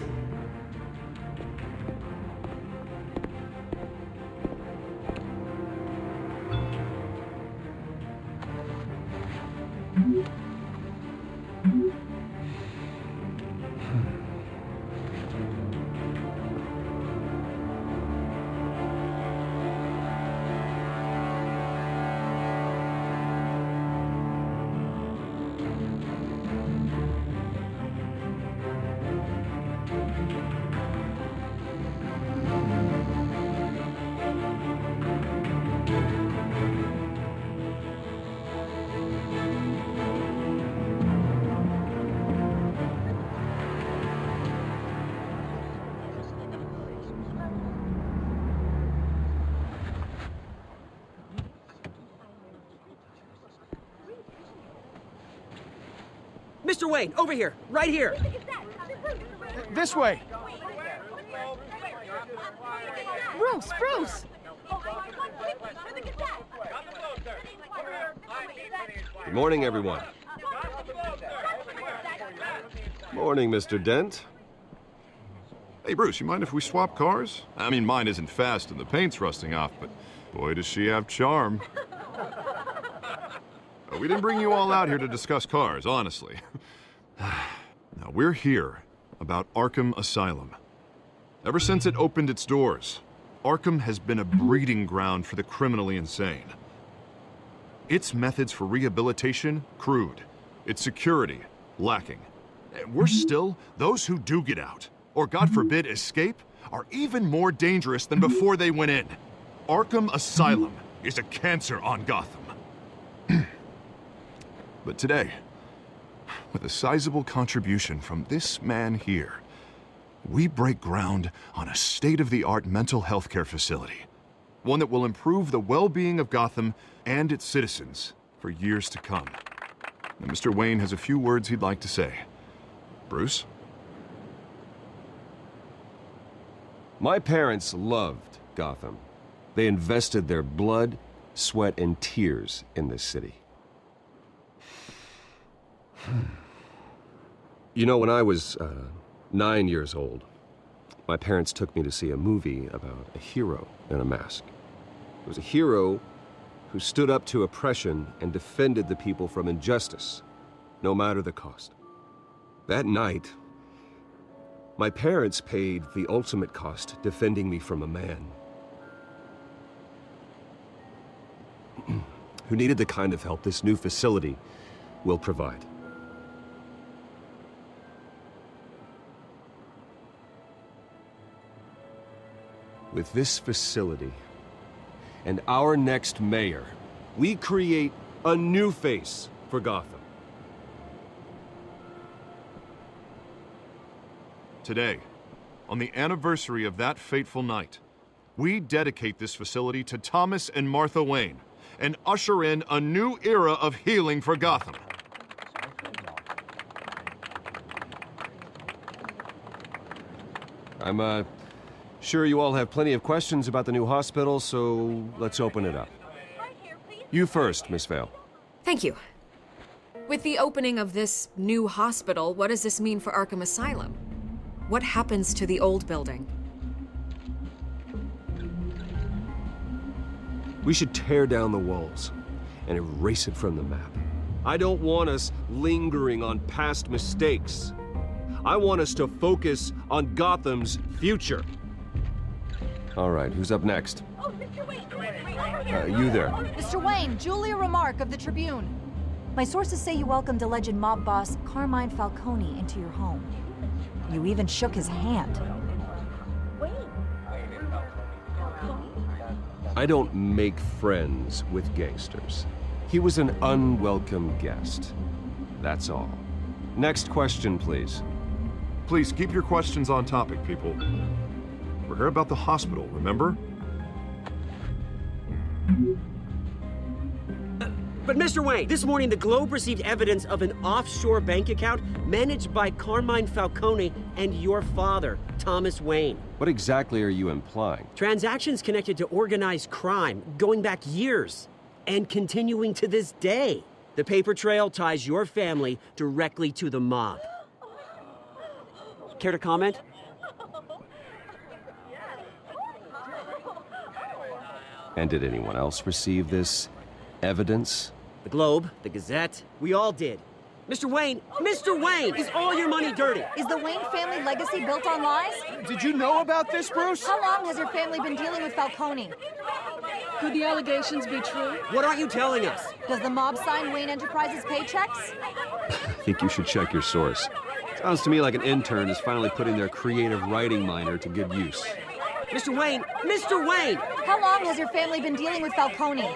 Mr. Wayne, over here, right here. This way. Bruce! Good morning, everyone. Morning, Mr. Dent. Hey, Bruce, you mind if we swap cars? I mean, mine isn't fast and the paint's rusting off, but boy, does she have charm. We didn't bring you all out here to discuss cars, honestly. Now, we're here about Arkham Asylum. Ever since it opened its doors, Arkham has been a breeding ground for the criminally insane. Its methods for rehabilitation, crude. Its security, lacking. And worse still, those who do get out, or God forbid escape, are even more dangerous than before they went in. Arkham Asylum is a cancer on Gotham. But today, with a sizable contribution from this man here, we break ground on a state-of-the-art mental health care facility. One that will improve the well-being of Gotham and its citizens for years to come. Now, Mr. Wayne has a few words he'd like to say. Bruce? My parents loved Gotham. They invested their blood, sweat, and tears in this city. You know, when I was 9 years old, my parents took me to see a movie about a hero in a mask. It was a hero who stood up to oppression and defended the people from injustice, no matter the cost. That night, my parents paid the ultimate cost defending me from a man who needed the kind of help this new facility will provide. With this facility and our next mayor, we create a new face for Gotham. Today, on the anniversary of that fateful night, we dedicate this facility to Thomas and Martha Wayne and usher in a new era of healing for Gotham. I'm sure you all have plenty of questions about the new hospital, so let's open it up. You first, Miss Vale. Thank you. With the opening of this new hospital, what does this mean for Arkham Asylum? What happens to the old building? We should tear down the walls and erase it from the map. I don't want us lingering on past mistakes. I want us to focus on Gotham's future. All right, who's up next? Oh, Mr. Wayne! You there. Mr. Wayne, Julia Remark of the Tribune. My sources say you welcomed alleged mob boss Carmine Falcone into your home. You even shook his hand. I don't make friends with gangsters. He was an unwelcome guest. That's all. Next question, please. Please keep your questions on topic, people. We're here about the hospital, remember? But Mr. Wayne, this morning the Globe received evidence of an offshore bank account managed by Carmine Falcone and your father, Thomas Wayne. What exactly are you implying? Transactions connected to organized crime going back years and continuing to this day. The paper trail ties your family directly to the mob. Care to comment? And did anyone else receive this evidence? The Globe, the Gazette, we all did. Mr. Wayne, is all your money dirty? Is the Wayne family legacy built on lies? Did you know about this, Bruce? How long has your family been dealing with Falcone? Could the allegations be true? What aren't you telling us? Does the mob sign Wayne Enterprises paychecks? I think you should check your source. Sounds to me like an intern is finally putting their creative writing minor to good use. Mr. Wayne! How long has your family been dealing with Falcone?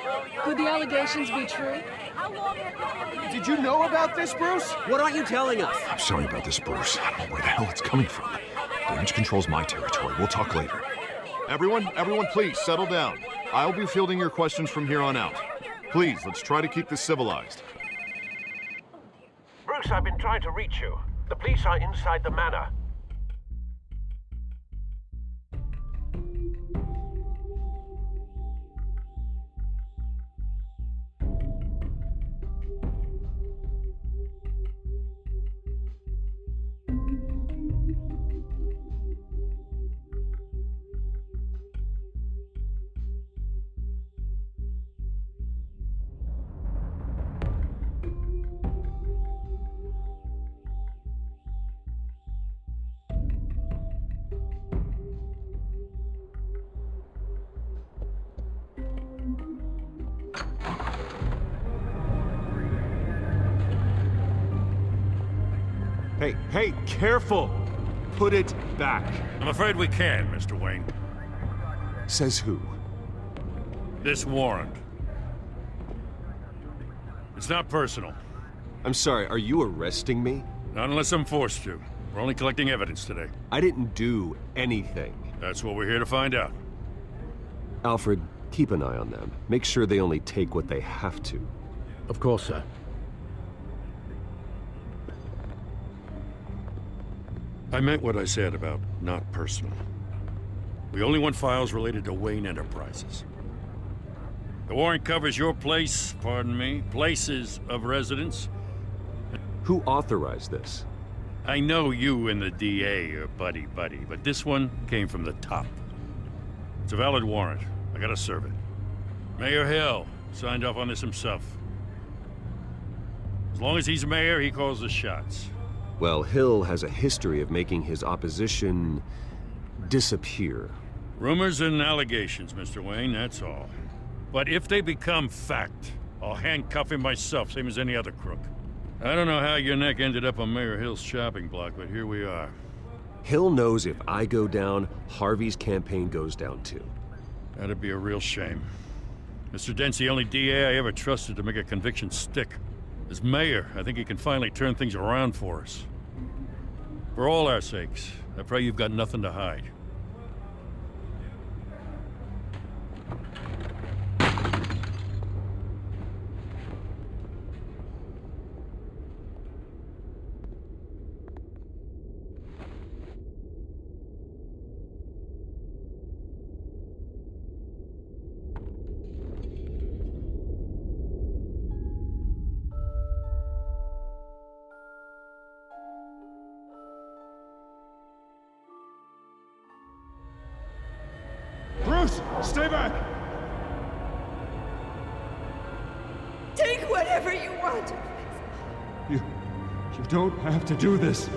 Could the allegations be true? Did you know about this, Bruce? What aren't you telling us? I'm sorry about this, Bruce. I don't know where the hell it's coming from. Damage control's my territory. We'll talk later. Everyone, please, settle down. I'll be fielding your questions from here on out. Please, let's try to keep this civilized. Bruce, I've been trying to reach you. The police are inside the manor. Hey, careful! Put it back. I'm afraid we can, Mr. Wayne. Says who? This warrant. It's not personal. I'm sorry, are you arresting me? Not unless I'm forced to. We're only collecting evidence today. I didn't do anything. That's what we're here to find out. Alfred, keep an eye on them. Make sure they only take what they have to. Of course, sir. I meant what I said about not personal. We only want files related to Wayne Enterprises. The warrant covers your place, pardon me, places of residence. Who authorized this? I know you and the DA are buddy-buddy, but this one came from the top. It's a valid warrant. I gotta serve it. Mayor Hill signed off on this himself. As long as he's mayor, he calls the shots. Well, Hill has a history of making his opposition disappear. Rumors and allegations, Mr. Wayne, that's all. But if they become fact, I'll handcuff him myself, same as any other crook. I don't know how your neck ended up on Mayor Hill's shopping block, but here we are. Hill knows if I go down, Harvey's campaign goes down too. That'd be a real shame. Mr. Dent's the only DA I ever trusted to make a conviction stick. As mayor, I think he can finally turn things around for us. For all our sakes, I pray you've got nothing to hide. Bruce, stay back! Take whatever you want. You don't have to do this.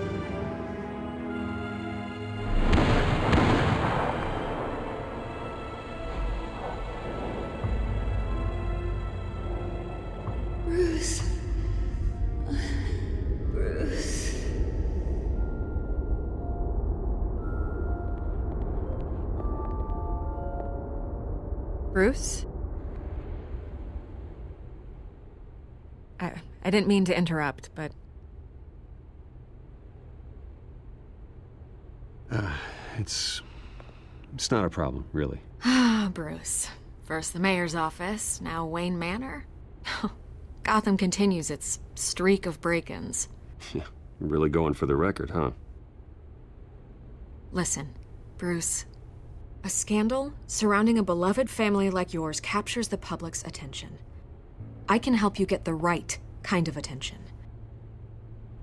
Bruce. Bruce. Bruce? I didn't mean to interrupt, but... It's not a problem, really. Ah, Bruce. First the mayor's office, now Wayne Manor. Gotham continues its streak of break-ins. Yeah, really going for the record, huh? Listen, Bruce. A scandal surrounding a beloved family like yours captures the public's attention. I can help you get the right kind of attention.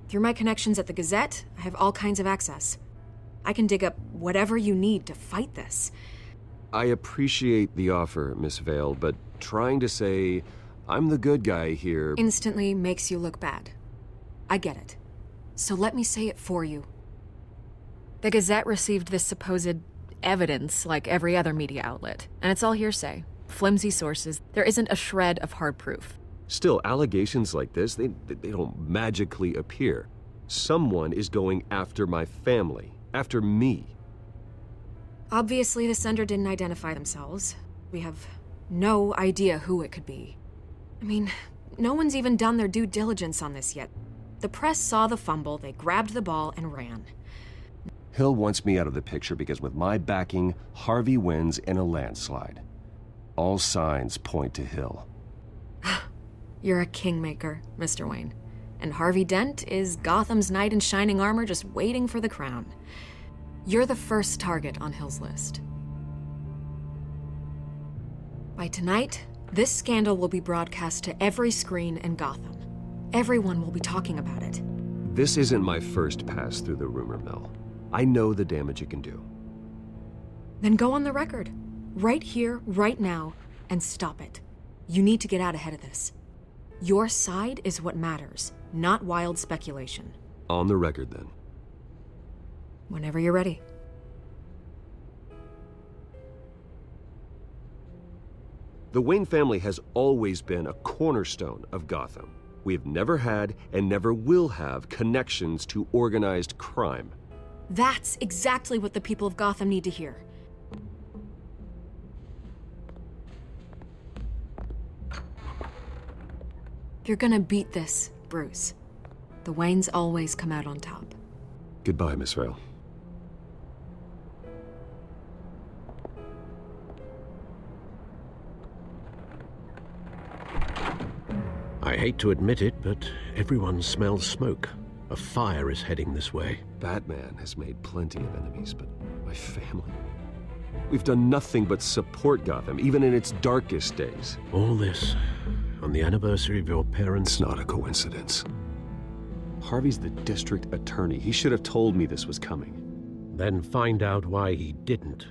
Through my connections at the Gazette, I have all kinds of access. I can dig up whatever you need to fight this. I appreciate the offer, Miss Vale, but trying to say I'm the good guy here Instantly makes you look bad. I get it. So let me say it for you. The Gazette received this supposed evidence like every other media outlet, and it's all hearsay. Flimsy sources. There isn't a shred of hard proof. Still, allegations like this, they don't magically appear. Someone is going after my family, after me. Obviously, the sender didn't identify themselves. We have no idea who it could be. I mean, no one's even done their due diligence on this yet. The press saw the fumble, they grabbed the ball and ran. Hill wants me out of the picture because with my backing, Harvey wins in a landslide. All signs point to Hill. You're a kingmaker, Mr. Wayne. And Harvey Dent is Gotham's knight in shining armor just waiting for the crown. You're the first target on Hill's list. By tonight, this scandal will be broadcast to every screen in Gotham. Everyone will be talking about it. This isn't my first pass through the rumor mill. I know the damage it can do. Then go on the record. Right here, right now, and stop it. You need to get out ahead of this. Your side is what matters, not wild speculation. On the record, then. Whenever you're ready. The Wayne family has always been a cornerstone of Gotham. We have never had and never will have connections to organized crime. That's exactly what the people of Gotham need to hear. You're gonna beat this, Bruce. The Waynes always come out on top. Goodbye, Miss Vale. I hate to admit it, but everyone smells smoke. A fire is heading this way. Batman has made plenty of enemies, but my family... We've done nothing but support Gotham, even in its darkest days. All this on the anniversary of your parents'... It's not a coincidence. Harvey's the district attorney. He should have told me this was coming. Then find out why he didn't.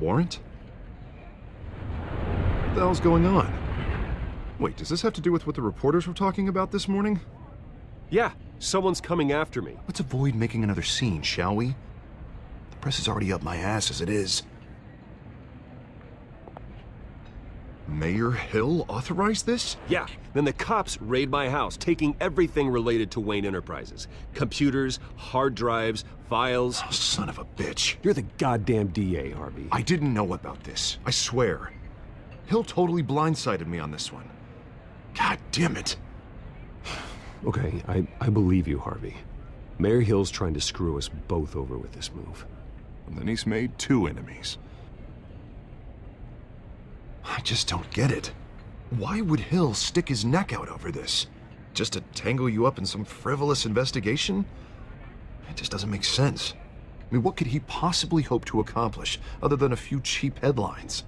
Warrant? What the hell's going on? Wait, does this have to do with what the reporters were talking about this morning? Yeah, someone's coming after me. Let's avoid making another scene, shall we? The press is already up my ass as it is. Mayor Hill authorized this? Yeah, then the cops raid my house, taking everything related to Wayne Enterprises. Computers, hard drives, files. Oh, son of a bitch. You're the goddamn DA, Harvey. I didn't know about this. I swear. Hill totally blindsided me on this one. God damn it. Okay, I believe you, Harvey. Mayor Hill's trying to screw us both over with this move. And then he's made 2 enemies. I just don't get it. Why would Hill stick his neck out over this? Just to tangle you up in some frivolous investigation? It just doesn't make sense. I mean, what could he possibly hope to accomplish other than a few cheap headlines?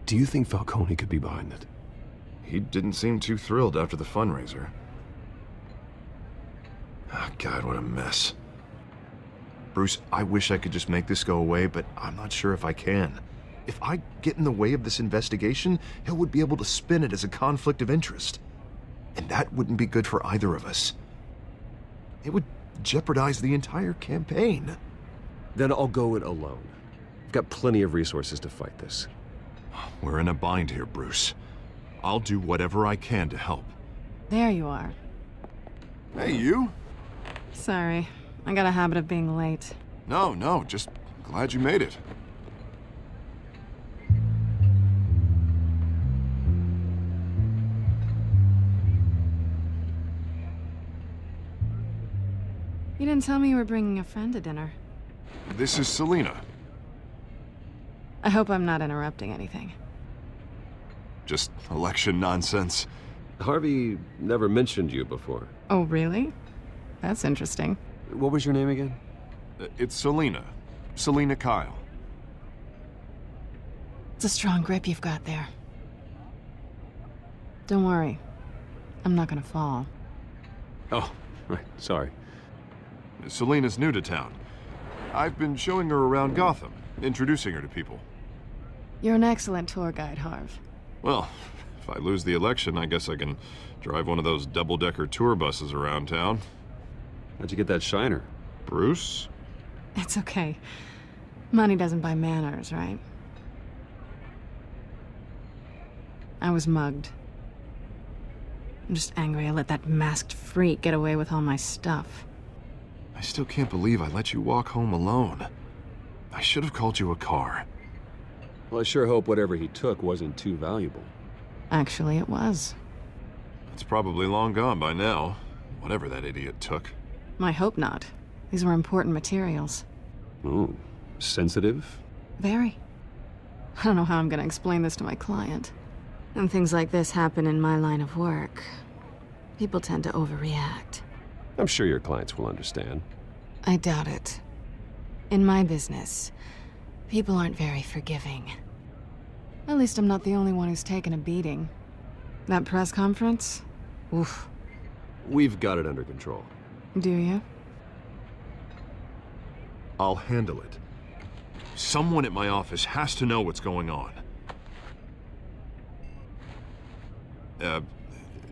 Do you think Falcone could be behind it? He didn't seem too thrilled after the fundraiser. Oh, God, what a mess. Bruce, I wish I could just make this go away, but I'm not sure if I can. If I get in the way of this investigation, Hill would be able to spin it as a conflict of interest. And that wouldn't be good for either of us. It would jeopardize the entire campaign. Then I'll go it alone. I've got plenty of resources to fight this. We're in a bind here, Bruce. I'll do whatever I can to help. There you are. Hey, you? Sorry, I got a habit of being late. No, just glad you made it. You didn't tell me you were bringing a friend to dinner. This is Selina. I hope I'm not interrupting anything. Just election nonsense. Harvey never mentioned you before. Oh, really? That's interesting. What was your name again? It's Selina. Selina Kyle. It's a strong grip you've got there. Don't worry. I'm not gonna fall. Oh, right. Sorry. Selina's new to town. I've been showing her around Gotham, introducing her to people. You're an excellent tour guide, Harv. Well, if I lose the election, I guess I can drive one of those double-decker tour buses around town. How'd you get that shiner? Bruce? It's okay. Money doesn't buy manners, right? I was mugged. I'm just angry I let that masked freak get away with all my stuff. I still can't believe I let you walk home alone. I should have called you a car. Well, I sure hope whatever he took wasn't too valuable. Actually, it was. It's probably long gone by now, whatever that idiot took. I hope not. These were important materials. Ooh, sensitive? Very. I don't know how I'm gonna explain this to my client. And things like this happen in my line of work. People tend to overreact. I'm sure your clients will understand. I doubt it. In my business, people aren't very forgiving. At least I'm not the only one who's taken a beating. That press conference? Oof. We've got it under control. Do you? I'll handle it. Someone at my office has to know what's going on.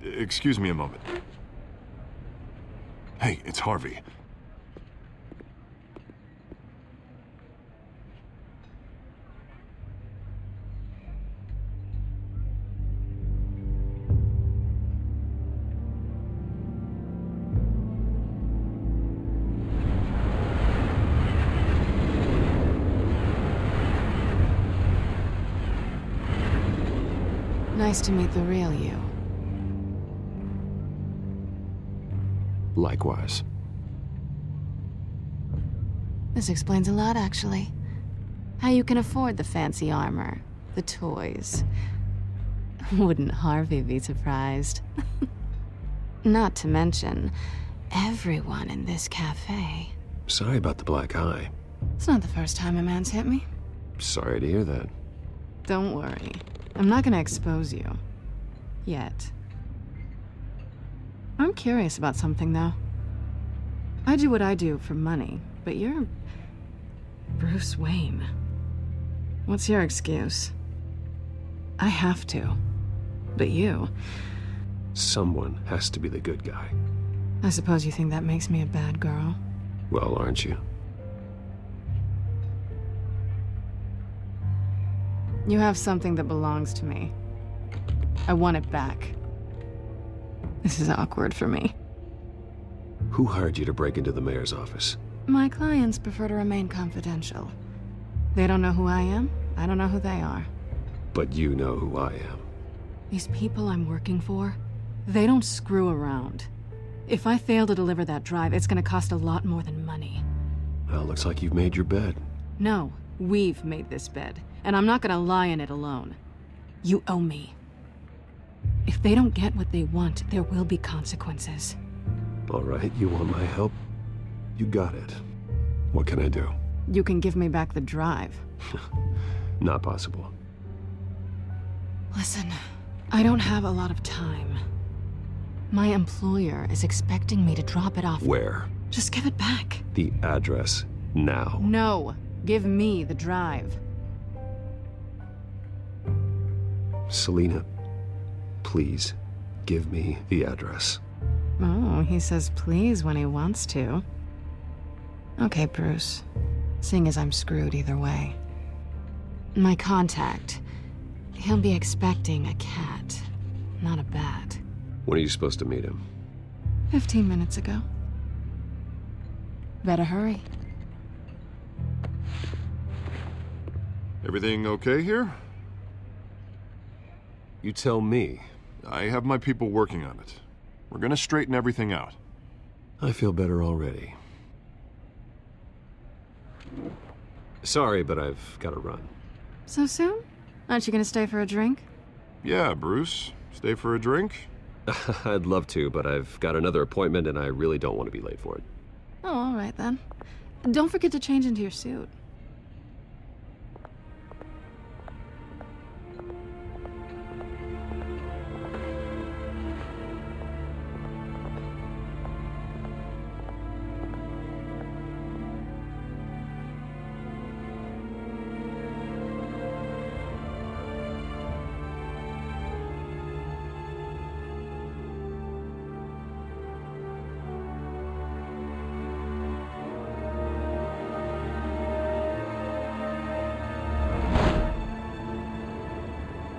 Excuse me a moment. Hey, it's Harvey. Nice to meet the real you. Likewise. This explains a lot, actually. How you can afford the fancy armor, the toys. Wouldn't Harvey be surprised? Not to mention, everyone in this cafe. Sorry about the black eye. It's not the first time a man's hit me. Sorry to hear that. Don't worry. I'm not gonna expose you. Yet. I'm curious about something, though. I do what I do for money, but you're... Bruce Wayne. What's your excuse? I have to. But you... Someone has to be the good guy. I suppose you think that makes me a bad girl? Well, aren't you? You have something that belongs to me. I want it back. This is awkward for me. Who hired you to break into the mayor's office? My clients prefer to remain confidential. They don't know who I am. I don't know who they are. But you know who I am. These people I'm working for, they don't screw around. If I fail to deliver that drive, it's gonna cost a lot more than money. Well, looks like you've made your bed. No, we've made this bed, and I'm not gonna lie in it alone. You owe me. If they don't get what they want, there will be consequences. All right, you want my help? You got it. What can I do? You can give me back the drive. Not possible. Listen, I don't have a lot of time. My employer is expecting me to drop it off. Where? Just give it back. The address, now. No, give me the drive. Selina, please, give me the address. Oh, he says please when he wants to. Okay, Bruce. Seeing as I'm screwed either way. My contact, he'll be expecting a cat, not a bat. When are you supposed to meet him? 15 minutes ago. Better hurry. Everything okay here? You tell me. I have my people working on it. We're gonna straighten everything out. I feel better already. Sorry, but I've got to run. So soon? Aren't you gonna stay for a drink? Yeah, Bruce. Stay for a drink? I'd love to, but I've got another appointment and I really don't want to be late for it. Oh, all right then. Don't forget to change into your suit.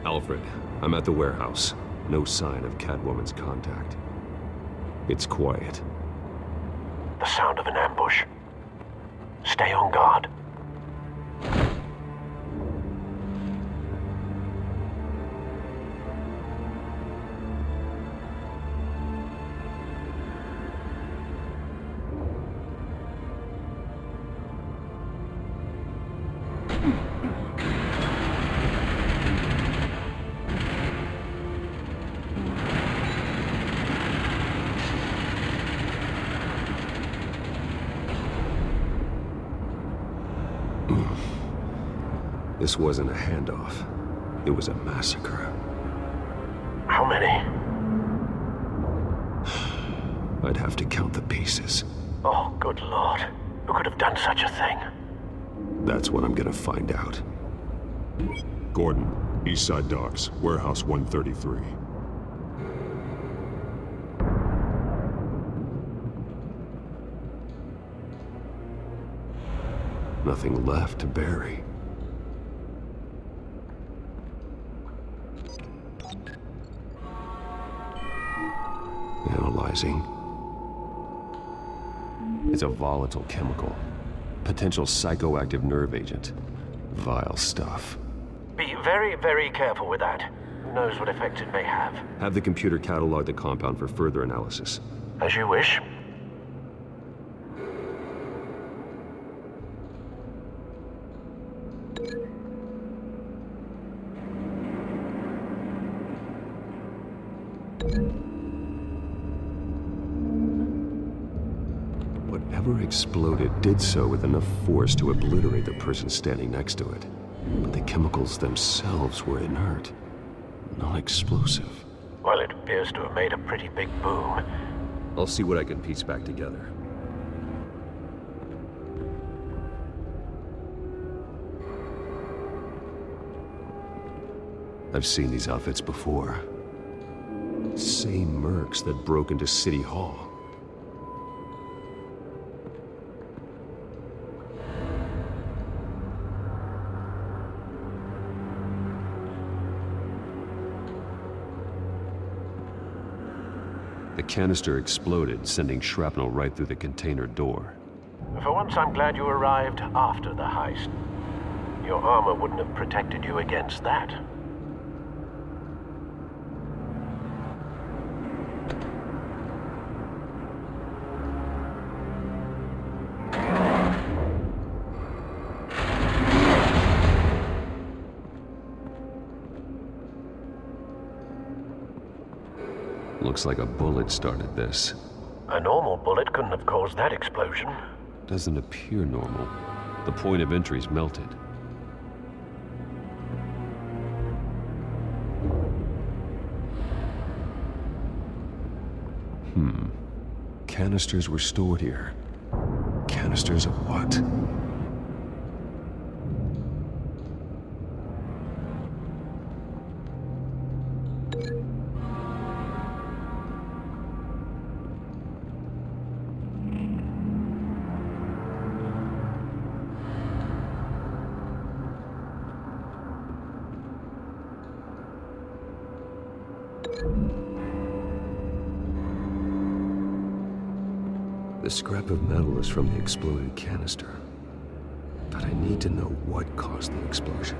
Alfred, I'm at the warehouse. No sign of Catwoman's contact. It's quiet. The sound of an ambush. Stay on guard. This wasn't a handoff. It was a massacre. How How many? I'd have to count the pieces. Oh, good lord. Who could have done such a thing? That's what I'm gonna find out. Gordon, Eastside Docks, Warehouse 133. Nothing left to bury. Analyzing. It's a volatile chemical. Potential psychoactive nerve agent. Vile stuff. Be very, very careful with that. Who knows what effects it may have. Have the computer catalog the compound for further analysis. As you wish. Whatever exploded did so with enough force to obliterate the person standing next to it. But the chemicals themselves were inert, non-explosive. Well, it appears to have made a pretty big boom. I'll see what I can piece back together. I've seen these outfits before. Same mercs that broke into City Hall. The canister exploded, sending shrapnel right through the container door. For once, I'm glad you arrived after the heist. Your armor wouldn't have protected you against that. Looks like a bullet started this. A normal bullet couldn't have caused that explosion. Doesn't appear normal. The point of entry's melted. Canisters were stored here. Canisters of what? The scrap of metal is from the exploded canister. But I need to know what caused the explosion.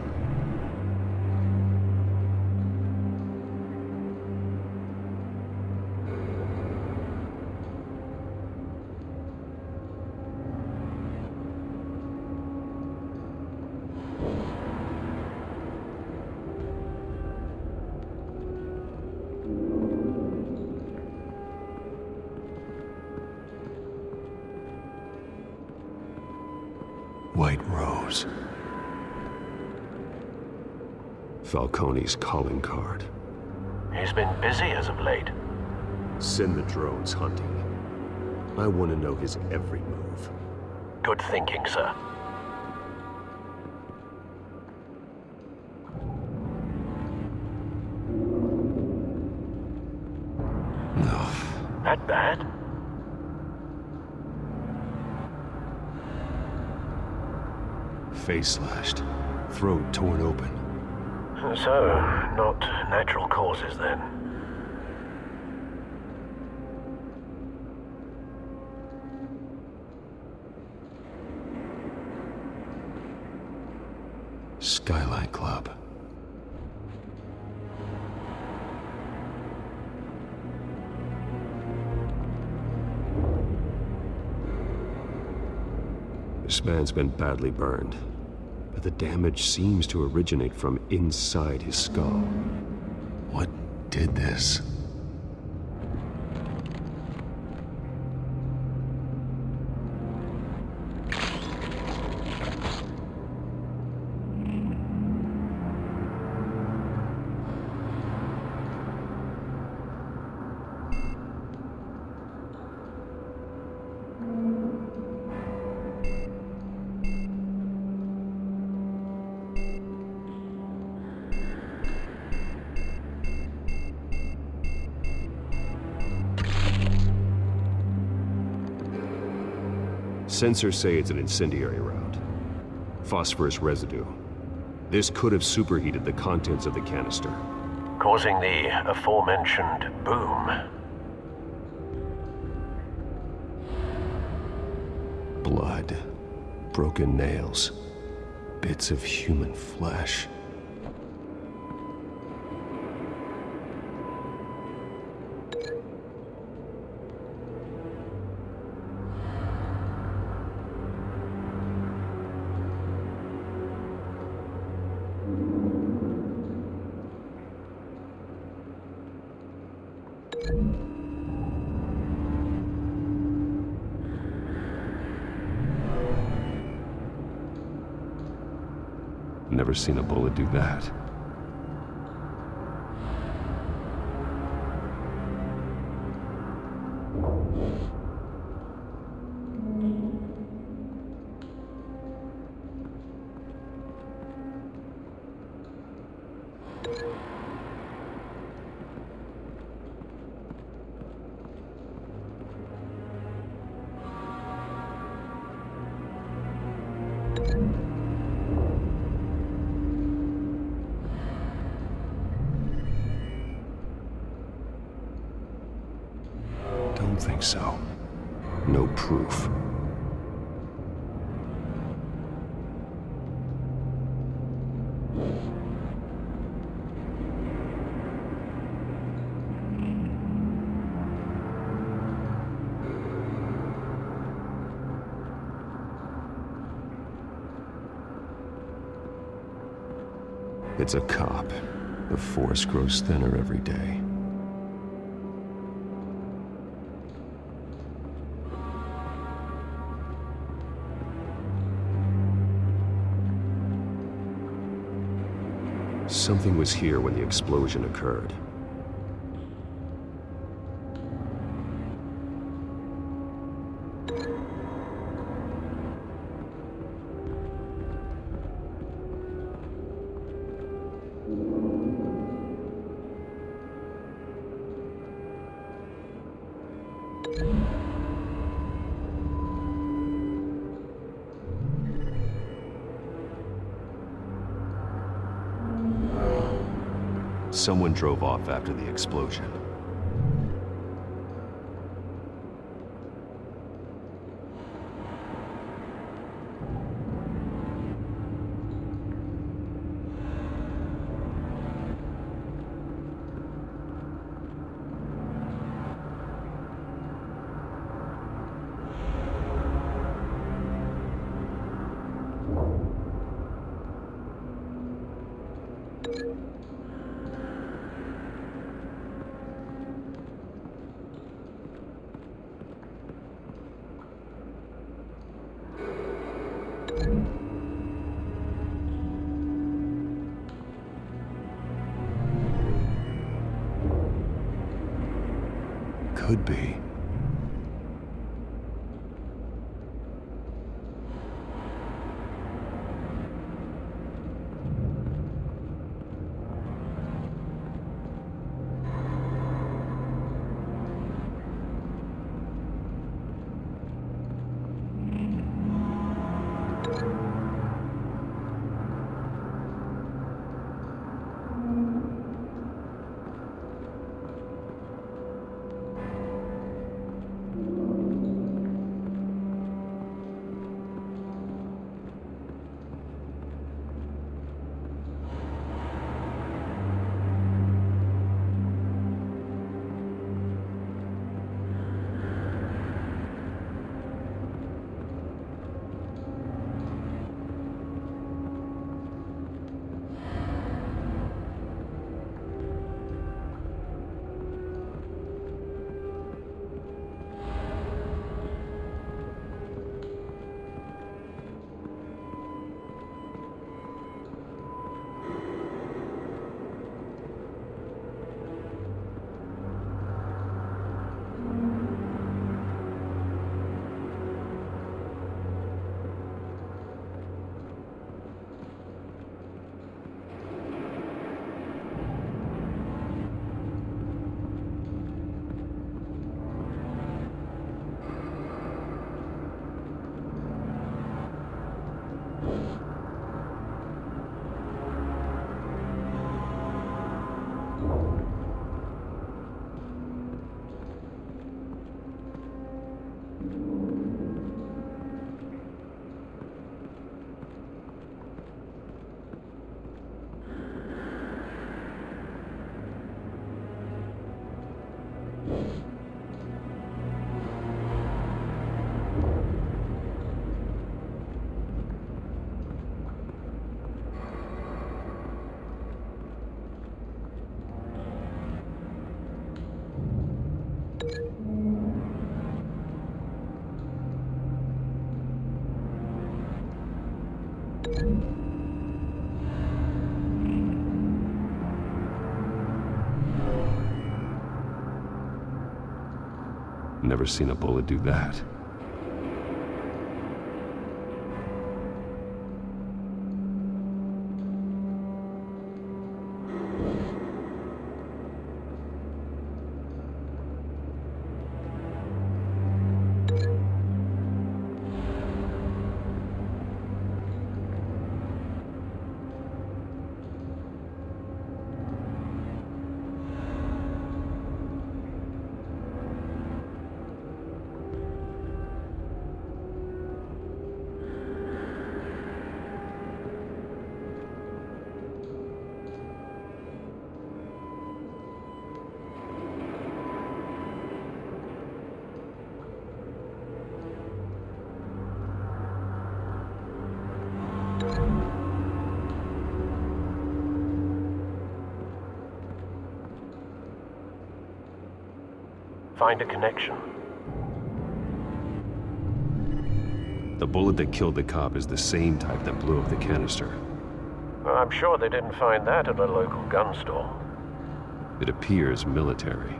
White Rose. Falcone's calling card. He's been busy as of late. Send the drones hunting. I want to know his every move. Good thinking, sir. No. That bad? Face slashed. Throat torn open. So, not natural causes then. Skyline Club. This man's been badly burned, but the damage seems to originate from inside his skull. What did this? Sensors say it's an incendiary route. Phosphorus residue. This could have superheated the contents of the canister, causing the aforementioned boom. Blood, broken nails, bits of human flesh. Never seen a bullet do that. Don't think so. No proof. It's a cop. The force grows thinner every day. Something was here when the explosion occurred. Someone drove off after the explosion. Could be. Never seen a bullet do that. Find a connection. The bullet that killed the cop is the same type that blew up the canister. I'm sure they didn't find that at a local gun store. It appears military.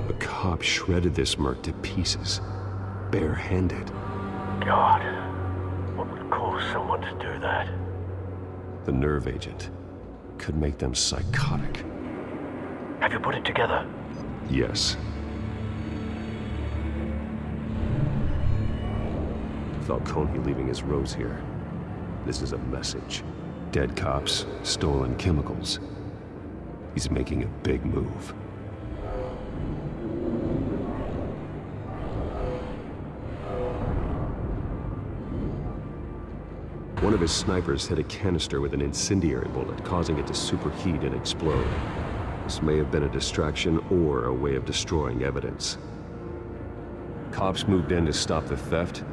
A cop shredded this merc to pieces, barehanded. God, what would cause someone to do that? The nerve agent could make them psychotic. Have you put it together? Yes. Falcone leaving his rose here. This is a message. Dead cops, stolen chemicals. He's making a big move. One of his snipers hit a canister with an incendiary bullet, causing it to superheat and explode. This may have been a distraction or a way of destroying evidence. Cops moved in to stop the theft.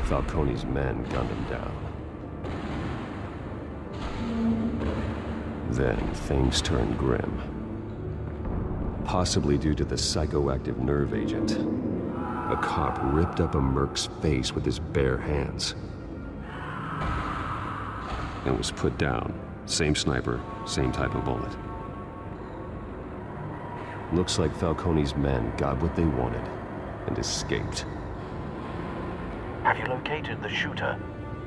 Falcone's men gunned him down. Then things turned grim. Possibly due to the psychoactive nerve agent. A cop ripped up a merc's face with his bare hands. And was put down. Same sniper, same type of bullet. Looks like Falcone's men got what they wanted and escaped. Have you located the shooter?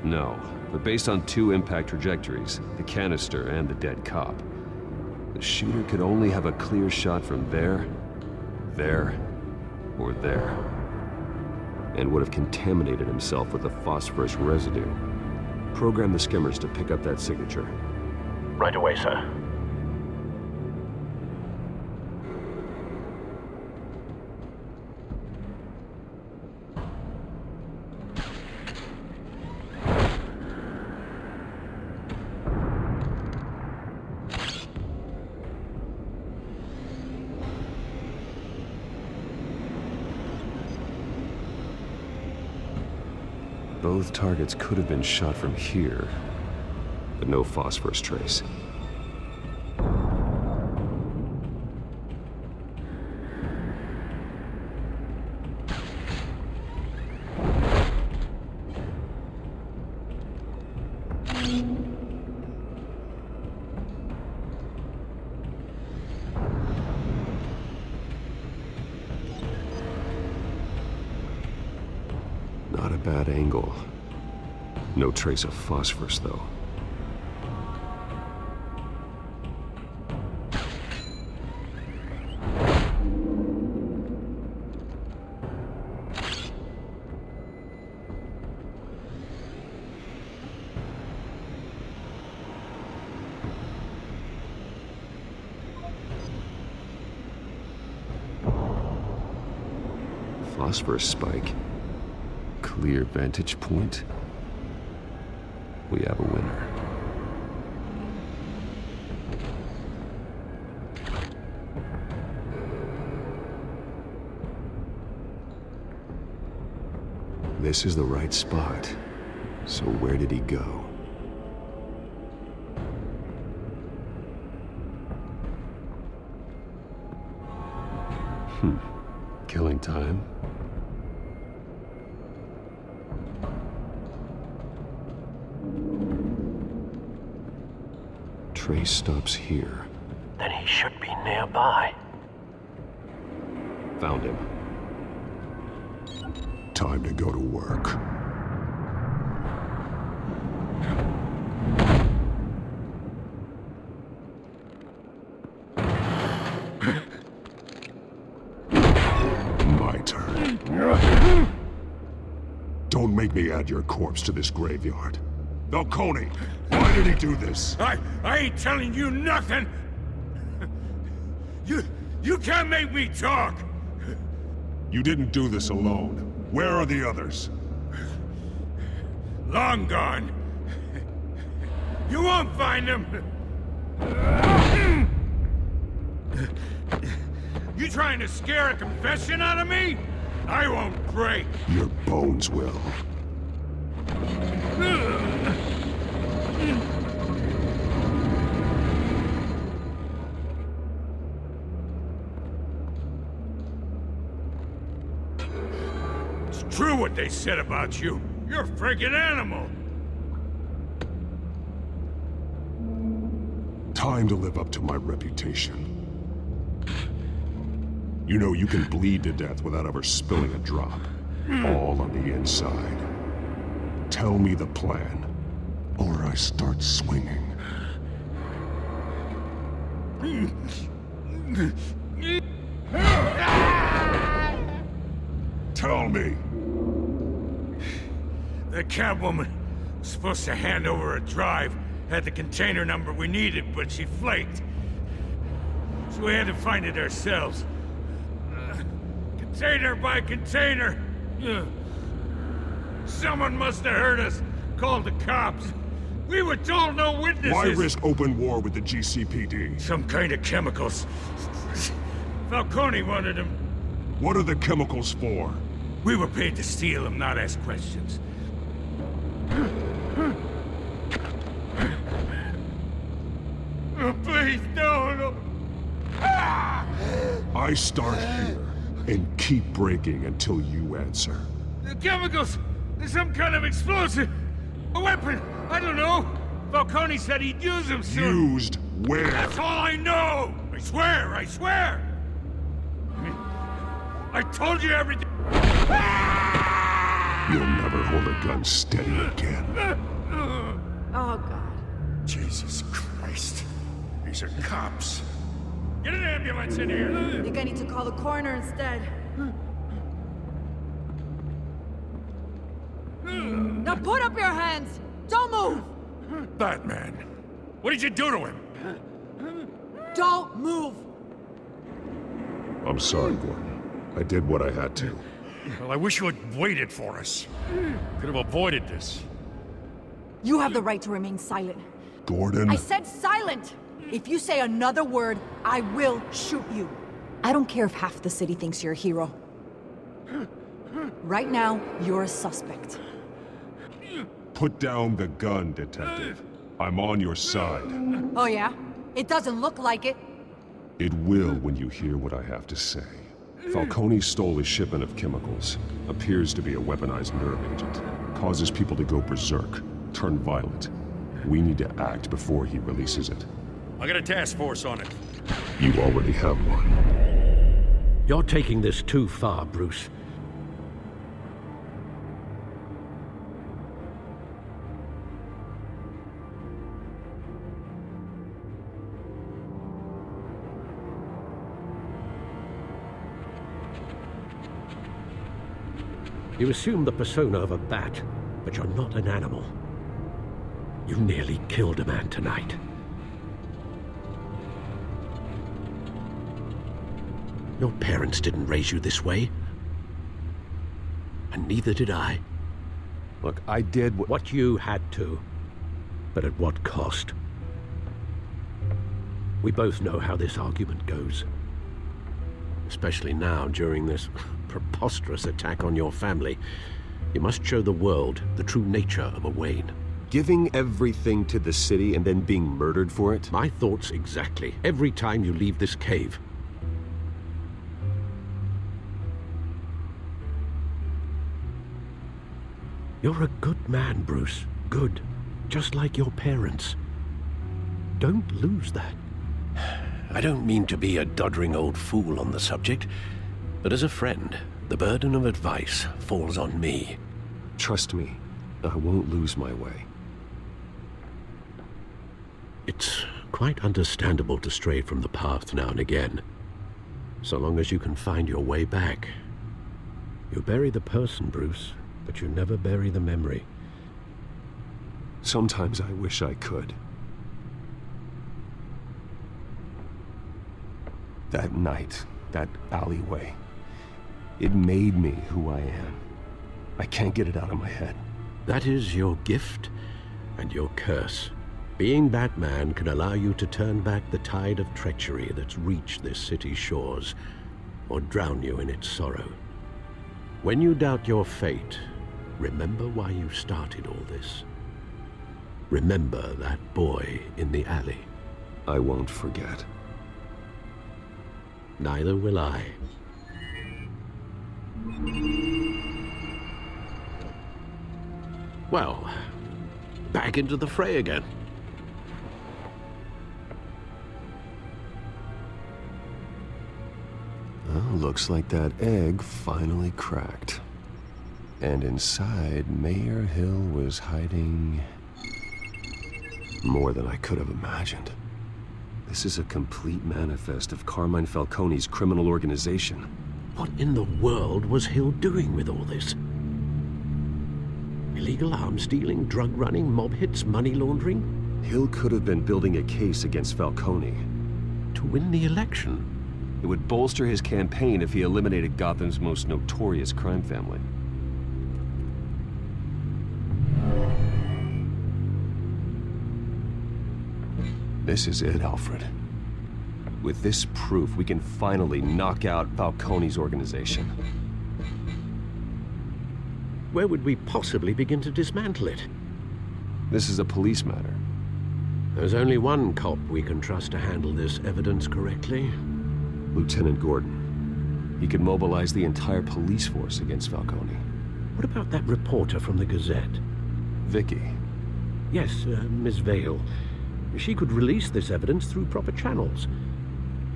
No, but based on two impact trajectories, the canister and the dead cop, the shooter could only have a clear shot from there, or there, and would have contaminated himself with the phosphorus residue. Program the skimmers to pick up that signature. Right away, sir. Both targets could have been shot from here, but no phosphorus trace. Not a bad angle. No trace of phosphorus, though. Phosphorus spike. Clear vantage point. We have a winner. This is the right spot. So where did he go? Killing time? Trace stops here. Then he should be nearby. Found him. Time to go to work. My turn. Don't make me add your corpse to this graveyard. Falcone, why did he do this? I ain't telling you nothing! You can't make me talk! You didn't do this alone. Where are the others? Long gone. You won't find them! You trying to scare a confession out of me? I won't break! Your bones will. It's true what they said about you. You're a friggin' animal. Time to live up to my reputation. You know you can bleed to death without ever spilling a drop. All on the inside. Tell me the plan, or I start swinging. Tell me. The Catwoman was supposed to hand over a drive, had the container number we needed, but she flaked. So we had to find it ourselves. Container by container. Someone must have heard us, called the cops. We were told no witnesses. Why risk open war with the GCPD? Some kind of chemicals. Falcone wanted them. What are the chemicals for? We were paid to steal them, not ask questions. Oh, please, no. I start here and keep breaking until you answer. The chemicals! There's some kind of explosive! A weapon! I don't know! Falcone said he'd use them soon! Used where? That's all I know! I swear! I told you everything! You'll never hold a gun steady again. Oh, God. Jesus Christ. These are cops. Get an ambulance in here! I think I need to call the coroner instead. Now put up your hands! Don't move! Batman, what did you do to him? Don't move! I'm sorry, Gordon. I did what I had to. Well, I wish you had waited for us. Could have avoided this. You have the right to remain silent. Gordon? I said silent! If you say another word, I will shoot you. I don't care if half the city thinks you're a hero. Right now, you're a suspect. Put down the gun, detective. I'm on your side. Oh yeah? It doesn't look like it. It will when you hear what I have to say. Falcone stole a shipment of chemicals. Appears to be a weaponized nerve agent. Causes people to go berserk, turn violent. We need to act before he releases it. I got a task force on it. You already have one. You're taking this too far, Bruce. You assume the persona of a bat, but you're not an animal. You nearly killed a man tonight. Your parents didn't raise you this way. And neither did I. Look, I did what you had to. But at what cost? We both know how this argument goes. Especially now, during this preposterous attack on your family. You must show the world the true nature of a Wayne. Giving everything to the city and then being murdered for it? My thoughts exactly. Every time you leave this cave. You're a good man, Bruce. Good. Just like your parents. Don't lose that. I don't mean to be a doddering old fool on the subject, but as a friend, the burden of advice falls on me. Trust me, I won't lose my way. It's quite understandable to stray from the path now and again, so long as you can find your way back. You bury the person, Bruce, but you never bury the memory. Sometimes I wish I could. That night, that alleyway, it made me who I am. I can't get it out of my head. That is your gift and your curse. Being Batman can allow you to turn back the tide of treachery that's reached this city's shores, or drown you in its sorrow. When you doubt your fate, remember why you started all this. Remember that boy in the alley. I won't forget. Neither will I. Well, back into the fray again. Well, looks like that egg finally cracked. And inside, Mayor Hill was hiding more than I could have imagined. This is a complete manifest of Carmine Falcone's criminal organization. What in the world was Hill doing with all this? Illegal arms dealing, drug running, mob hits, money laundering? Hill could have been building a case against Falcone. To win the election? It would bolster his campaign if he eliminated Gotham's most notorious crime family. This is it, Alfred. With this proof, we can finally knock out Falcone's organization. Where would we possibly begin to dismantle it? This is a police matter. There's only one cop we can trust to handle this evidence correctly. Lieutenant Gordon. He could mobilize the entire police force against Falcone. What about that reporter from the Gazette? Vicky. Yes, Miss Vale. She could release this evidence through proper channels.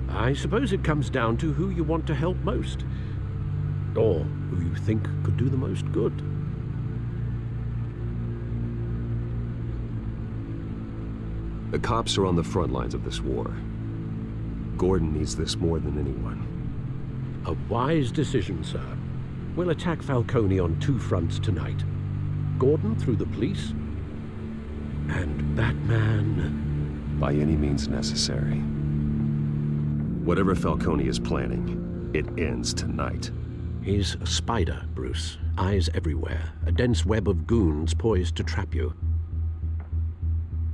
I suppose it comes down to who you want to help most. Or who you think could do the most good. The cops are on the front lines of this war. Gordon needs this more than anyone. A wise decision, sir. We'll attack Falcone on two fronts tonight. Gordon through the police, and Batman... by any means necessary. Whatever Falcone is planning, it ends tonight. He's a spider, Bruce. Eyes everywhere. A dense web of goons poised to trap you.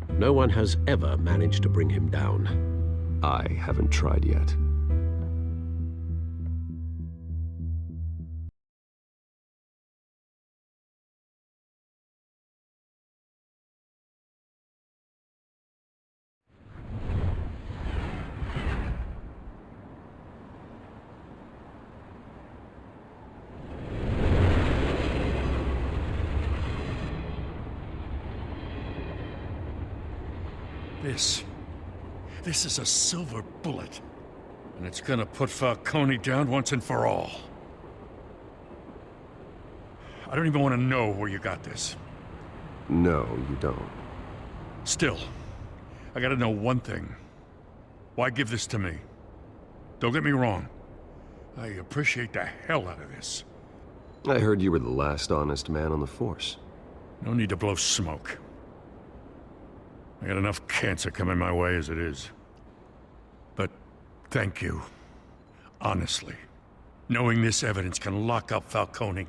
No one has ever managed to bring him down. I haven't tried yet. This is a silver bullet. And it's gonna put Falcone down once and for all. I don't even want to know where you got this. No, you don't. Still, I gotta know one thing. Why give this to me? Don't get me wrong. I appreciate the hell out of this. I heard you were the last honest man on the force. No need to blow smoke. I got enough cancer coming my way as it is. But thank you. Honestly. Knowing this evidence can lock up Falcone.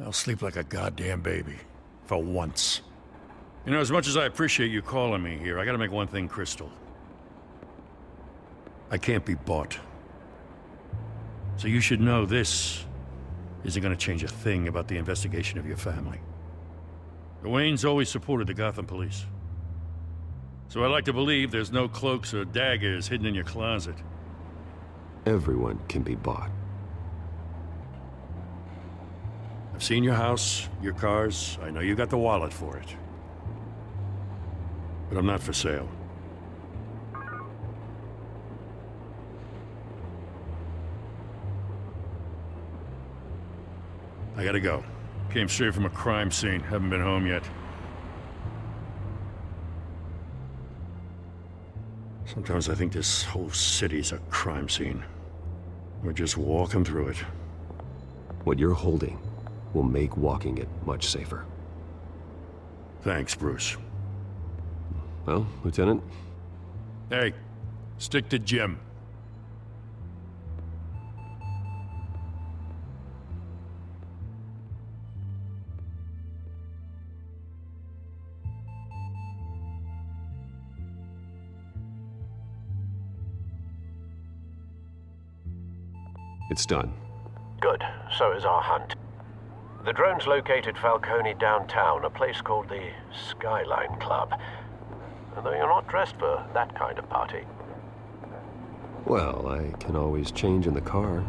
I'll sleep like a goddamn baby. For once. You know, as much as I appreciate you calling me here, I gotta make one thing crystal. I can't be bought. So you should know this isn't gonna change a thing about the investigation of your family. The Waynes always supported the Gotham police. So I like to believe there's no cloaks or daggers hidden in your closet. Everyone can be bought. I've seen your house, your cars. I know you got the wallet for it. But I'm not for sale. I gotta go. Came straight from a crime scene. Haven't been home yet. Sometimes I think this whole city's a crime scene. We're just walking through it. What you're holding will make walking it much safer. Thanks, Bruce. Well, Lieutenant? Hey, stick to Jim. It's done. Good. So is our hunt. The drones located Falcone downtown, a place called the Skyline Club. Though you're not dressed for that kind of party. Well, I can always change in the car.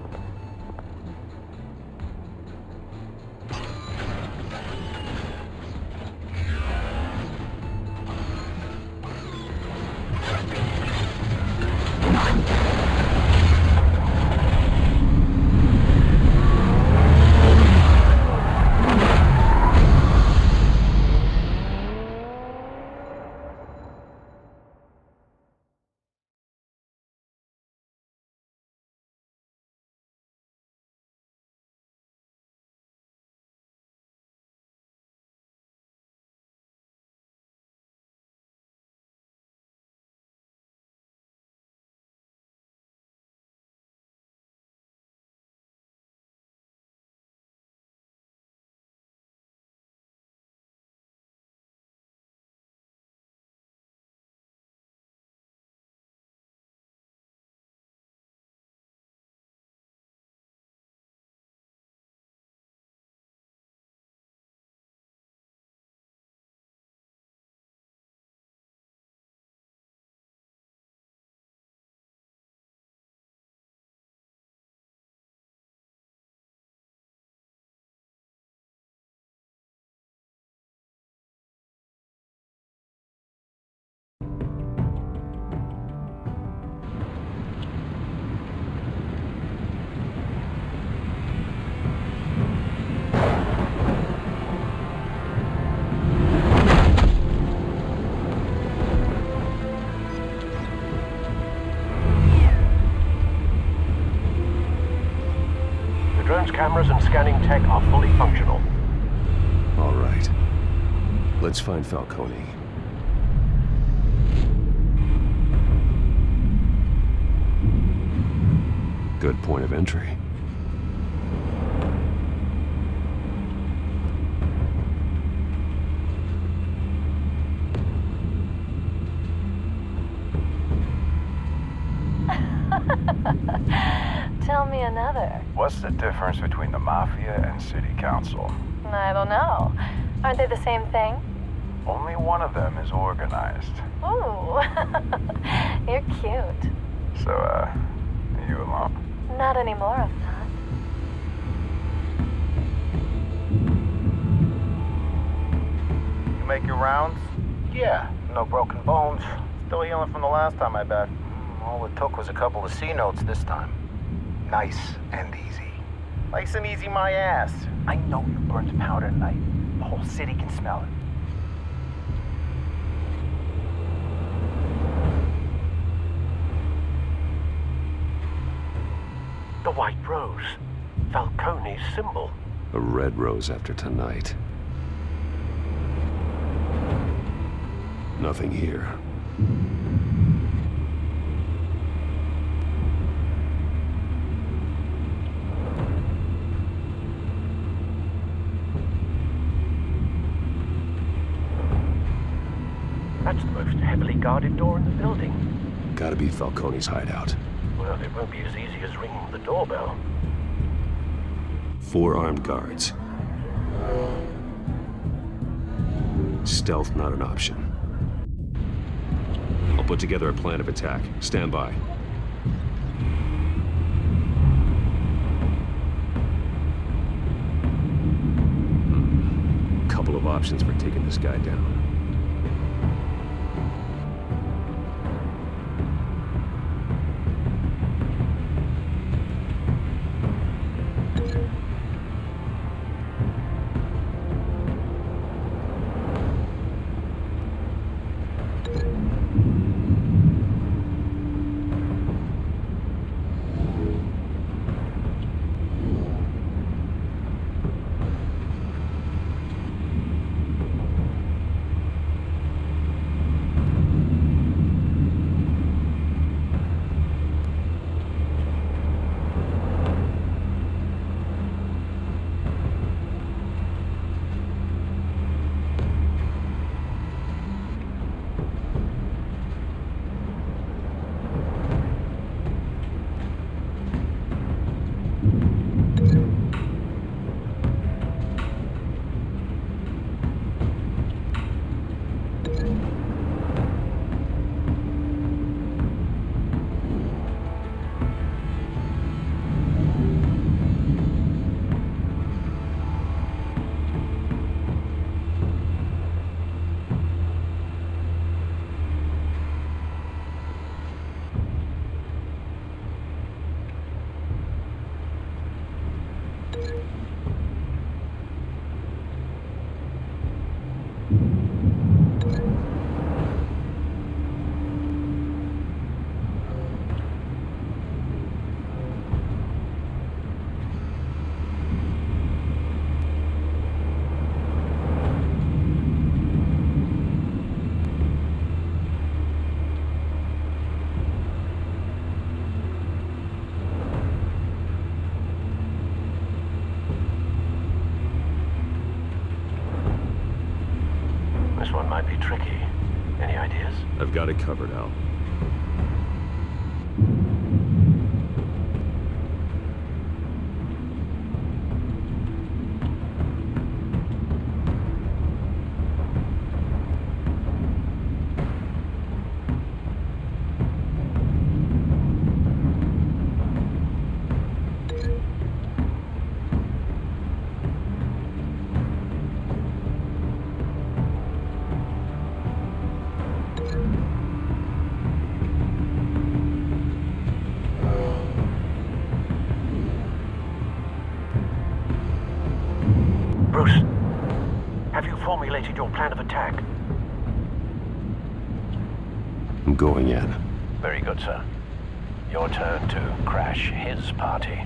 Drone's cameras and scanning tech are fully functional. All right. Let's find Falcone. Good point of entry. Tell me another. What's the difference between the Mafia and City Council? I don't know. Aren't they the same thing? Only one of them is organized. Ooh, you're cute. So, you alone? Not anymore, I'm not. You make your rounds? Yeah, No broken bones. Still healing from the last time I bet. All it took was a couple of C notes this time. Nice and easy. Nice and easy my ass. I know you burned powder tonight. The whole city can smell it. The white rose. Falcone's symbol. A red rose after tonight. Nothing here. That's the most heavily guarded door in the building. Gotta be Falcone's hideout. Well, it won't be as easy as ringing the doorbell. 4 armed guards. Stealth not an option. I'll put together a plan of attack. Stand by. Couple of options for taking this guy down. This one might be tricky. Any ideas? I've got it covered, Al. Bruce, have you formulated your plan of attack? I'm going in. Very good, sir. Your turn to crash his party.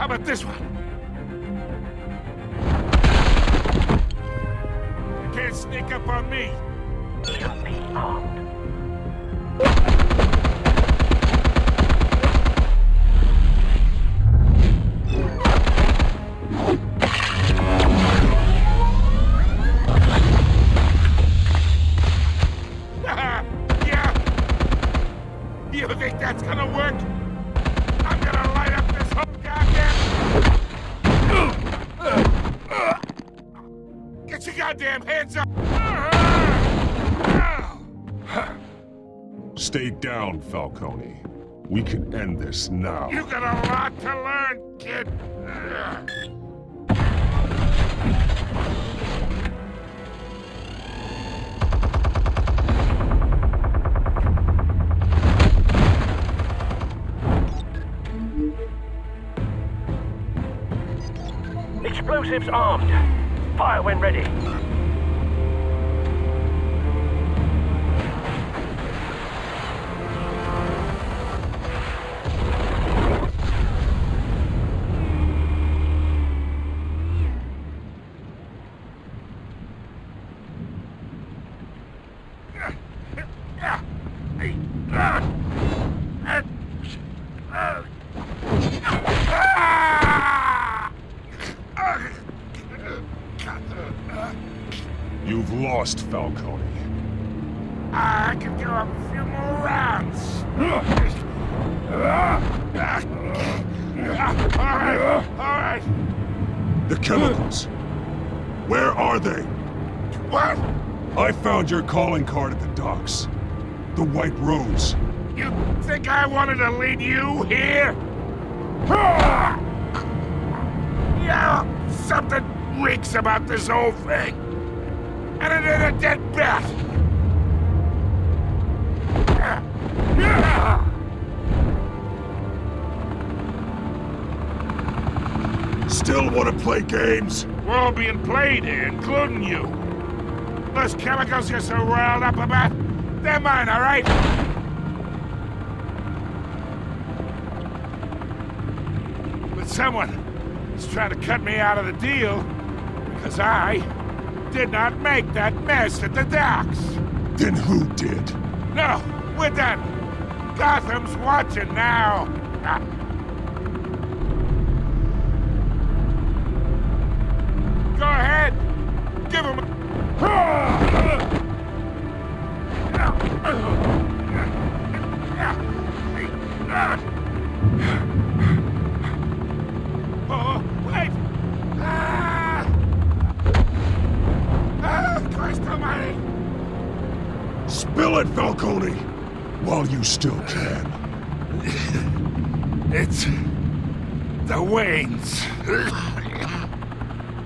How about this one? You can't sneak up on me. Should be armed. Yeah. You think that's gonna work? I'm gonna light up this whole goddamn... Get your goddamn hands up! Stay down, Falcone. We can end this now. You got a lot to learn, kid. Explosives armed. Fire when ready. You've lost, Falcone. I can do a few more rounds. All right. The chemicals. Where are they? What? I found your calling card at the docks. The White Rose. You think I wanted to lead you here? Yeah, something reeks about this whole thing. And it ain't a dead bat. Still want to play games? We're all being played here, including you. Those chemicals you're so riled up about, they're mine, all right? But someone is trying to cut me out of the deal because I did not make that mess at the docks. Then who did? No, we're done. Gotham's watching now. Go ahead. Give him Oh, wait! Christ almighty! Spill it, Falcone! While you still can. It's the Waynes.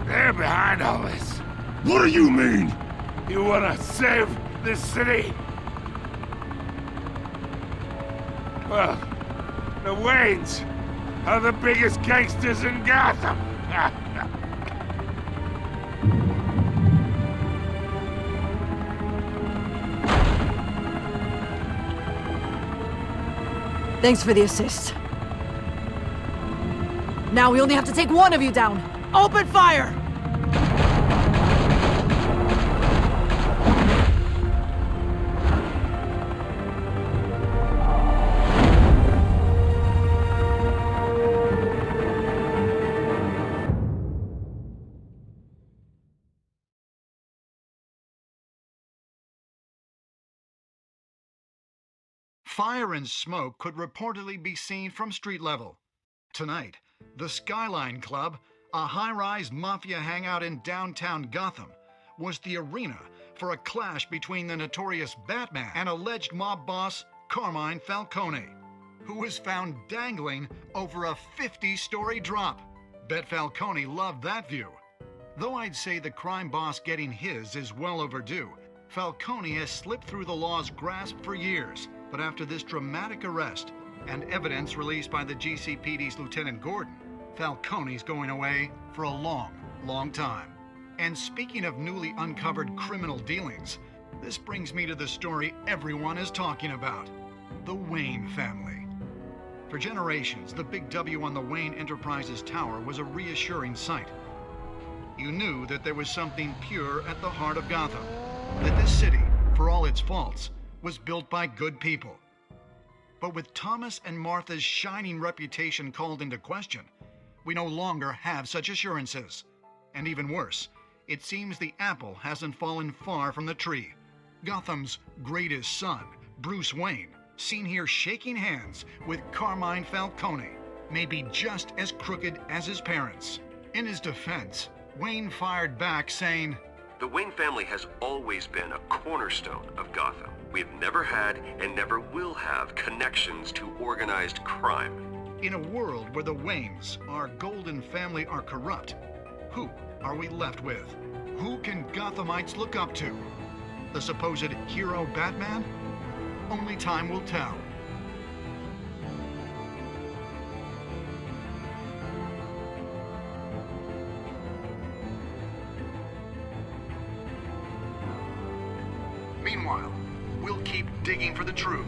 They're behind all this. What do you mean? You wanna save this city? Well, the Waynes are the biggest gangsters in Gotham. Thanks for the assist. Now we only have to take one of you down. Open fire! Fire and smoke could reportedly be seen from street level. Tonight, the Skyline Club, a high-rise mafia hangout in downtown Gotham, was the arena for a clash between the notorious Batman and alleged mob boss Carmine Falcone, who was found dangling over a 50-story drop. Bet Falcone loved that view. Though I'd say the crime boss getting his is well overdue, Falcone has slipped through the law's grasp for years. But after this dramatic arrest and evidence released by the GCPD's Lieutenant Gordon, Falcone's going away for a long, long time. And speaking of newly uncovered criminal dealings, this brings me to the story everyone is talking about, the Wayne family. For For generations, the big W on the Wayne Enterprises tower was a reassuring sight. You knew that there was something pure at the heart of Gotham, that this city, for all its faults, was built by good people. But with Thomas and Martha's shining reputation called into question, we no longer have such assurances. And even worse, it seems the apple hasn't fallen far from the tree. Gotham's greatest son, Bruce Wayne, seen here shaking hands with Carmine Falcone, may be just as crooked as his parents. In his defense, Wayne fired back saying, "The Wayne family has always been a cornerstone of Gotham. We have never had and never will have connections to organized crime." In a world where the Waynes, our golden family, are corrupt, who are we left with? Who can Gothamites look up to? The supposed hero Batman? Only time will tell. Meanwhile, we'll keep digging for the truth.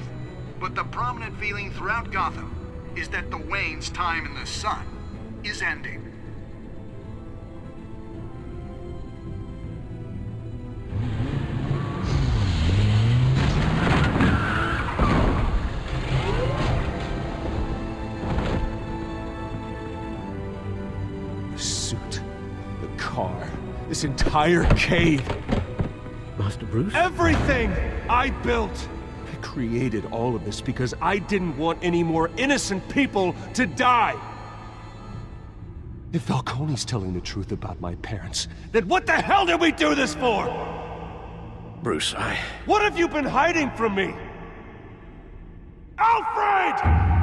But the prominent feeling throughout Gotham is that the Waynes' time in the sun is ending. The suit, the car, this entire cave. Master Bruce? Everything I built! I created all of this because I didn't want any more innocent people to die! If Falcone's telling the truth about my parents, then what the hell did we do this for? Bruce, What have you been hiding from me? Alfred!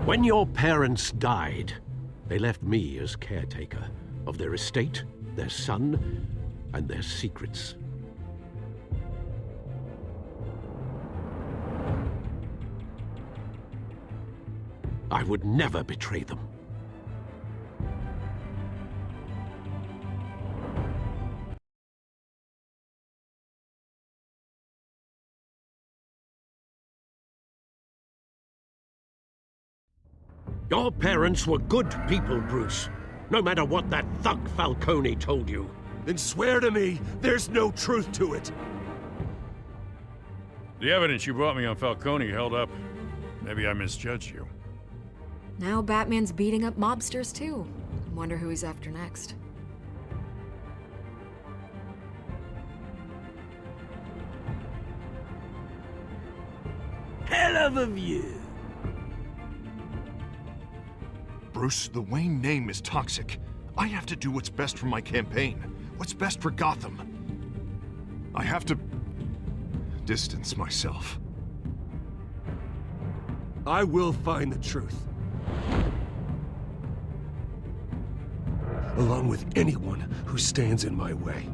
When your parents died, they left me as caretaker of their estate, their son, and their secrets. I would never betray them. Your parents were good people, Bruce. No matter what that thug Falcone told you. Then swear to me there's no truth to it. The evidence you brought me on Falcone held up. Maybe I misjudged you. Now Batman's beating up mobsters too. Wonder who he's after next. Hell of a view. Bruce, the Wayne name is toxic. I have to do what's best for my campaign. What's best for Gotham. I have to distance myself. I will find the truth. Along with anyone who stands in my way.